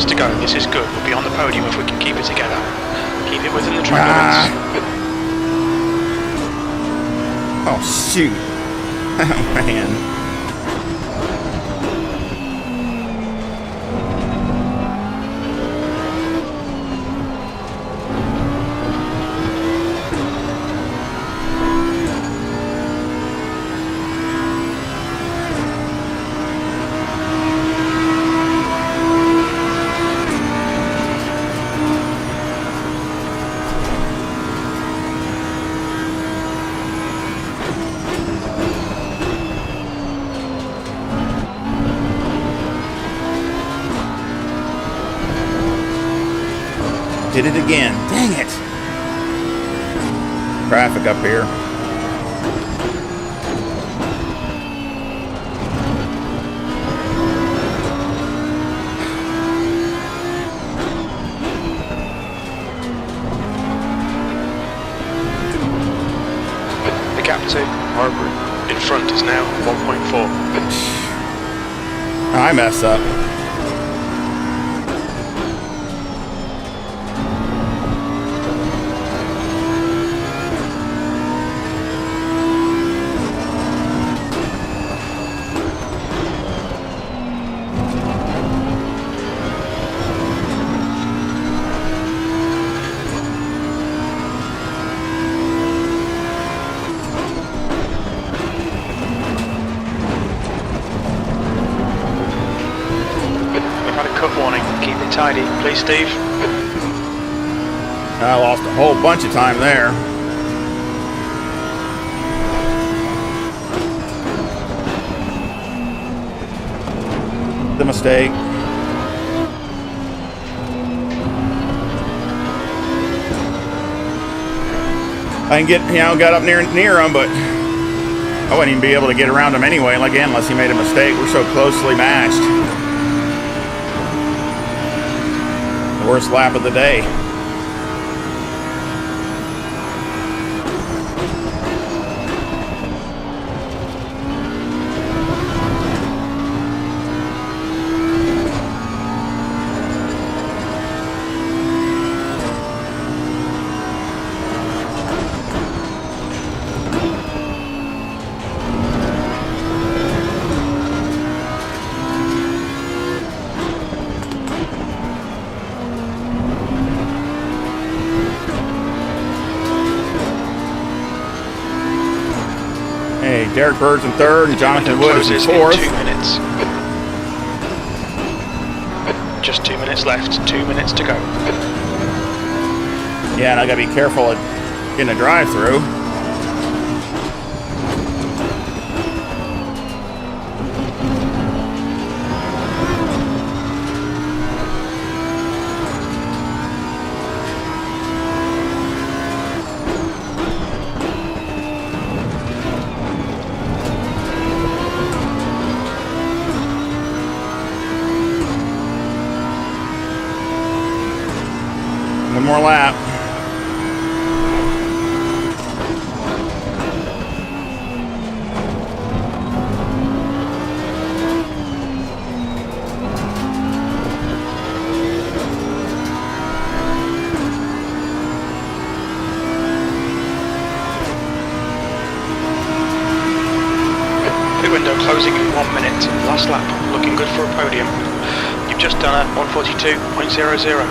To go. This is good. We'll be on the podium if we can keep it together. Keep it within the track limits. Oh, shoot. Oh, man. Did it again. Dang it. Traffic up here. The gap to Harvard in front is now 1.4. I messed up. Tidy, please, Steve. I lost a whole bunch of time there. The mistake. I can get, got up near him, but I wouldn't even be able to get around him anyway, again, unless he made a mistake. We're so closely matched. Worst lap of the day. Derek Bird's in third and Jonathan Wood is in fourth. 2 minutes. Just 2 minutes left. 2 minutes to go. Yeah, and I gotta be careful in the drive-through. One more lap. Pit window closing in 1 minute. Last lap. Looking good for a podium. You've just done a 142.00.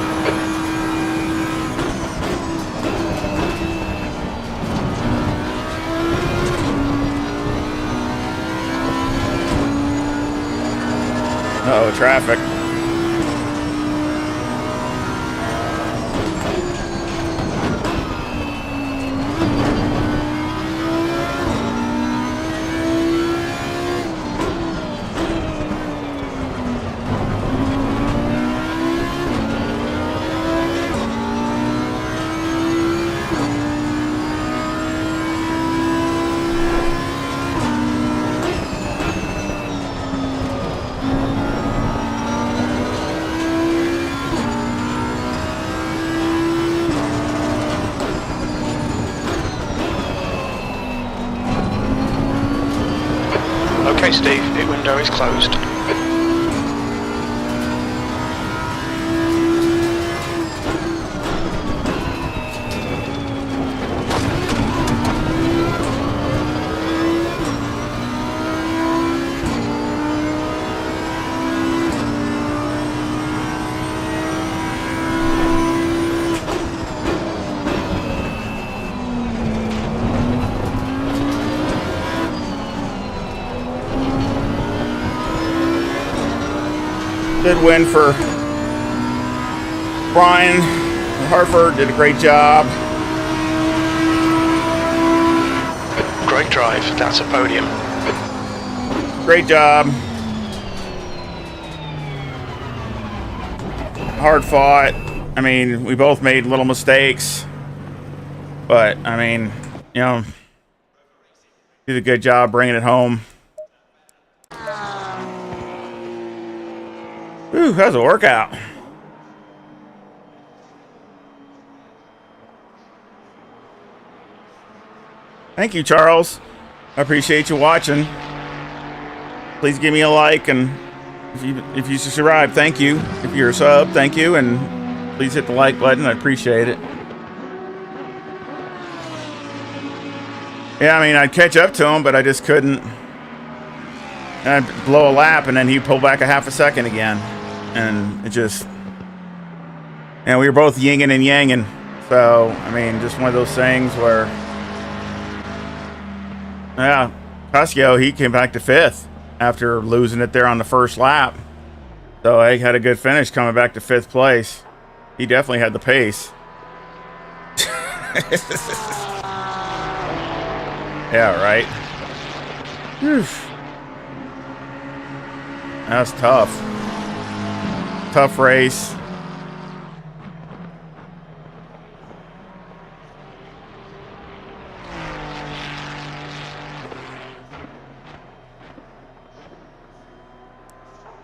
Uh-oh, traffic. window is closed. Good win for Brian. Hartford did a great job. Great drive, that's a podium. Great job. Hard fought. I mean, we both made little mistakes. But, I mean, you know, did a good job bringing it home. Ooh, that was a workout. Thank you, Charles. I appreciate you watching. Please give me a like, and if you subscribe, thank you. If you're a sub, thank you, and please hit the like button. I appreciate it. Yeah, I mean, I'd catch up to him, but I just couldn't. And I'd blow a lap, and then he'd pull back a half a second again. And it just... And we were both yinging and yanging. So, I mean, just one of those things where... Yeah, Pasquio, he came back to 5th after losing it there on the first lap. So he had a good finish coming back to 5th place. He definitely had the pace. Yeah, right. Whew. That's tough. Tough race.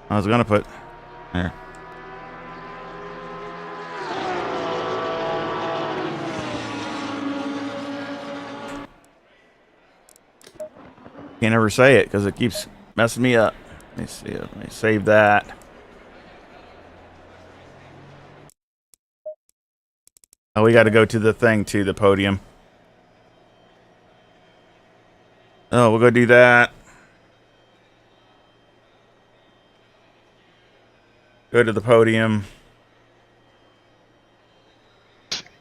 I was gonna put there. Can't ever say it because it keeps messing me up. Let me see. Let me save that. Oh, we got to go to the thing too, the podium. Oh, we'll go do that. Go to the podium.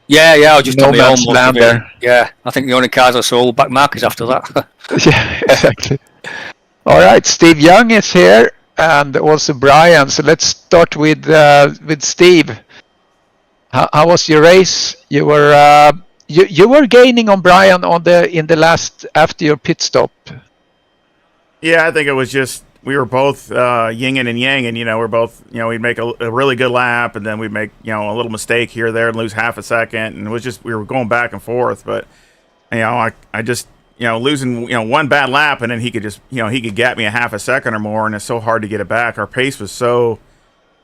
Yeah, I was just No on my own. man's land there. Yeah, I think the only cars I saw were back markers after that. Yeah, exactly. All right, Steve Young is here, and also Brian. So let's start with Steve. How was your race? You were you were gaining on Brian in the last after your pit stop. Yeah, I think it was just we were both yinging and yanging. You know, we're both, you know, we'd make a really good lap, and then we'd make, you know, a little mistake here or there and lose half a second, and it was just we were going back and forth. But you know, I just, you know, losing, you know, one bad lap, and then he could just, you know, he could gap me a half a second or more, and it's so hard to get it back. Our pace was so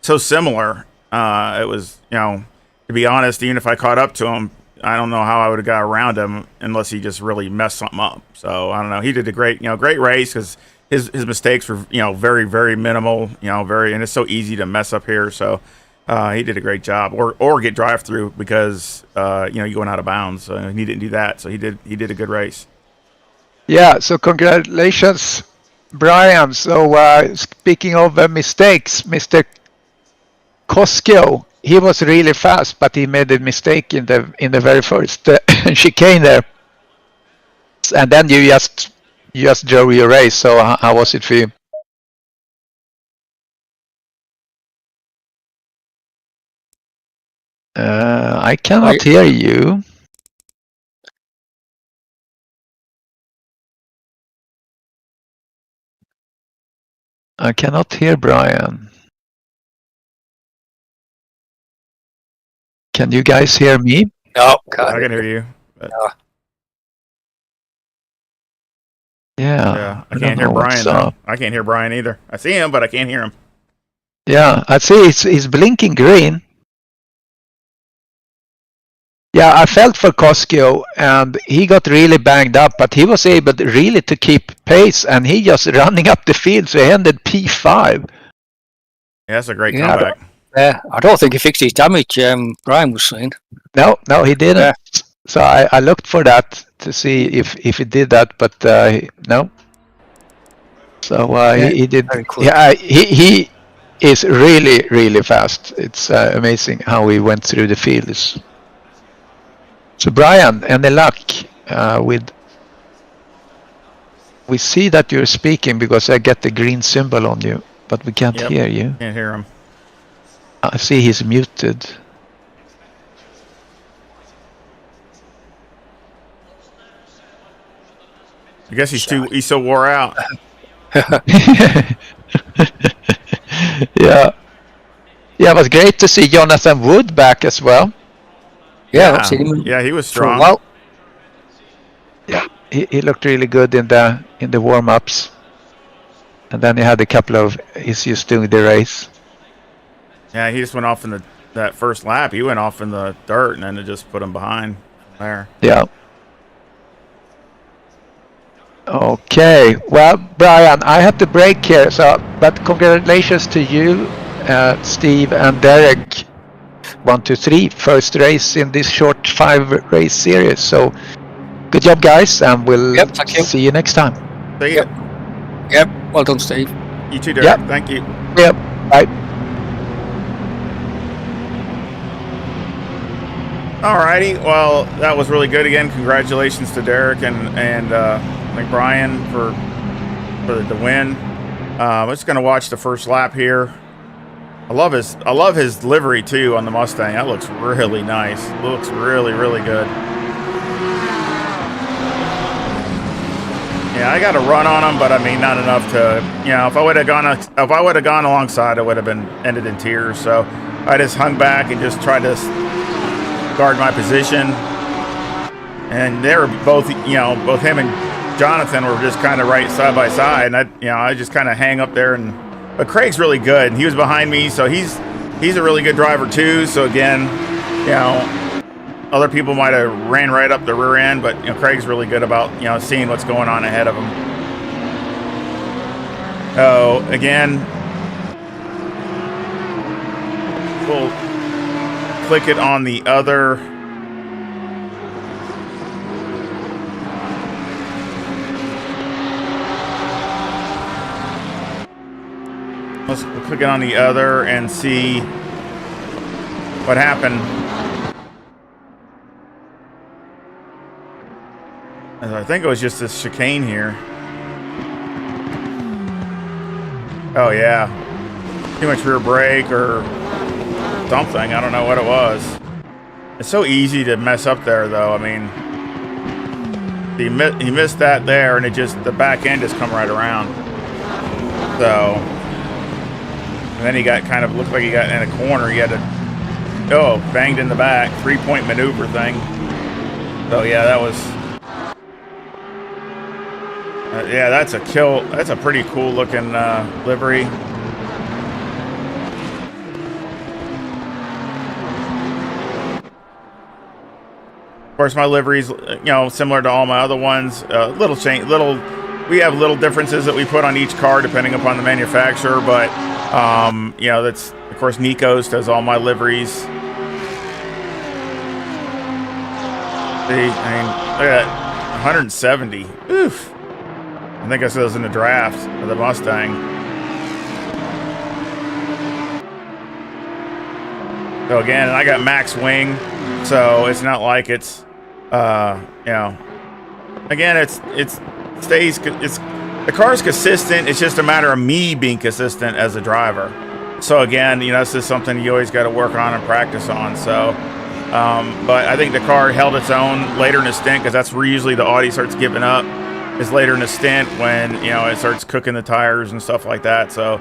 similar. It was, you know, to be honest, even if I caught up to him, I don't know how I would have got around him unless he just really messed something up. So I don't know. He did a great race because his mistakes were, you know, very, very minimal, you know, and it's so easy to mess up here. So he did a great job, or get drive through because you know, you're going out of bounds. So he didn't do that. So he did a good race. Yeah. So congratulations, Brian. So speaking of mistakes, Mr. Koskio, he was really fast, but he made a mistake in the very first chicane there, and then you just drove your race. So how was it for you? I cannot hear you. I cannot hear Brian. Can you guys hear me? No, I can hear you. Yeah, I can't hear Brian though. I can't hear Brian either. I see him, but I can't hear him. Yeah, I see. It's blinking green. Yeah, I felt for Koskio, and he got really banged up, but he was able really to keep pace, and he just running up the field, so he ended P5. Yeah, that's a great Yeah, comeback. I don't think he fixed his damage. Brian was saying. No, he didn't. Yeah. So I looked for that to see if he did that, but no. So he did. very quick. Yeah, he is really, really fast. It's amazing how he went through the fields. So Brian, any luck with? We see that you're speaking because I get the green symbol on you, but we can't hear you. Can't hear him. I see he's muted. I guess he's so wore out. Yeah. Yeah, it was great to see Jonathan Wood back as well. Yeah, I've seen him. Yeah, he was for a strong. while. Yeah, he looked really good in the warm-ups. And then he had a couple of issues doing the race. Yeah, he just went off in that first lap. He went off in the dirt, and then it just put him behind there. Yeah. Okay, well, Brian, I have to break here. But congratulations to you, Steve and Derek. 1, 2, 3, first race in this short 5-race series. So, good job, guys, and we'll see you next time. See ya. Yep. Well done, Steve. You too, Derek. Yep. Thank you. Yep. Bye. Alrighty, well, that was really good again. Congratulations to Derek and I think Brian for the win. I'm just gonna watch the first lap here. I love his livery too on the Mustang. That looks really nice. Looks really, really good. Yeah, I got a run on him, but I mean not enough to, if I would have gone alongside, it would have been ended in tears. So I just hung back and just tried to guard my position. And they were both him and Jonathan were just kind of right side by side, and I just kind of hang up there. But Craig's really good, and he was behind me, so he's a really good driver too. So again, other people might have ran right up the rear end, but Craig's really good about seeing what's going on ahead of him. So again, we'll click it on the other. Let's click it on the other and see what happened. I think it was just this chicane here. Oh yeah, too much rear brake or something. I don't know what it was. It's so easy to mess up there, though. I mean, he missed that there, and the back end just come right around. So. And then he got looked like he got in a corner. He had to, banged in the back, 3-point maneuver thing. So yeah, that was, yeah, that's a kill. That's a pretty cool looking livery. Of course, my livery's, similar to all my other ones. We have little differences that we put on each car depending upon the manufacturer, but that's, of course, Nikos does all my liveries. See, I mean, look at that, 170. Oof. I think I said it was in the draft of the Mustang. So again, and I got max wing, so it's not like it's, again, the car's consistent. It's just a matter of me being consistent as a driver. So again, this is something you always got to work on and practice on. So, but I think the car held its own later in the stint, because that's where usually the Audi starts giving up, is later in the stint when it starts cooking the tires and stuff like that. So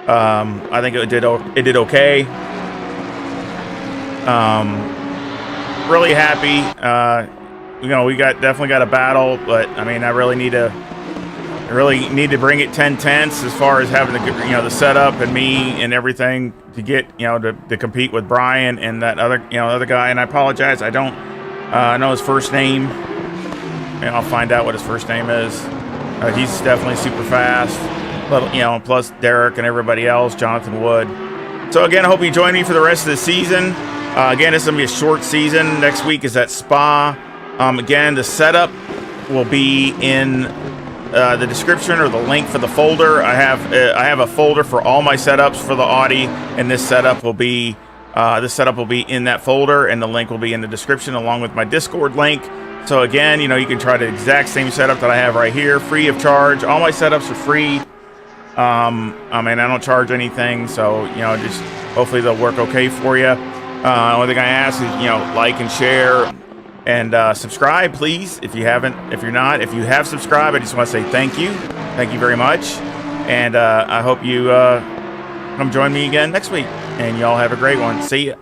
I think it did okay. Really happy. We definitely got a battle, but I mean, I really need to bring it 10/10 as far as having the setup and me and everything to get to compete with Brian and that other guy. And I apologize, I don't I know his first name, and I'll find out what his first name is. He's definitely super fast. But, you know, plus Derek and everybody else, Jonathan Wood. So again, I hope you join me for the rest of the season. Again, this is going to be a short season. Next week is at Spa. Again, the setup will be in the description or the link for the folder. I have a folder for all my setups for the Audi, and this setup will be in that folder, and the link will be in the description along with my Discord link. So again, you know, you can try the exact same setup that I have right here, free of charge. All my setups are free. I mean, I don't charge anything, so, you know, just hopefully they'll work okay for you. Only thing I ask is, you know, like and share and subscribe, please. If you haven't, if you have subscribed, I just want to say thank you very much, and I hope you come join me again next week, and y'all have a great one. See ya.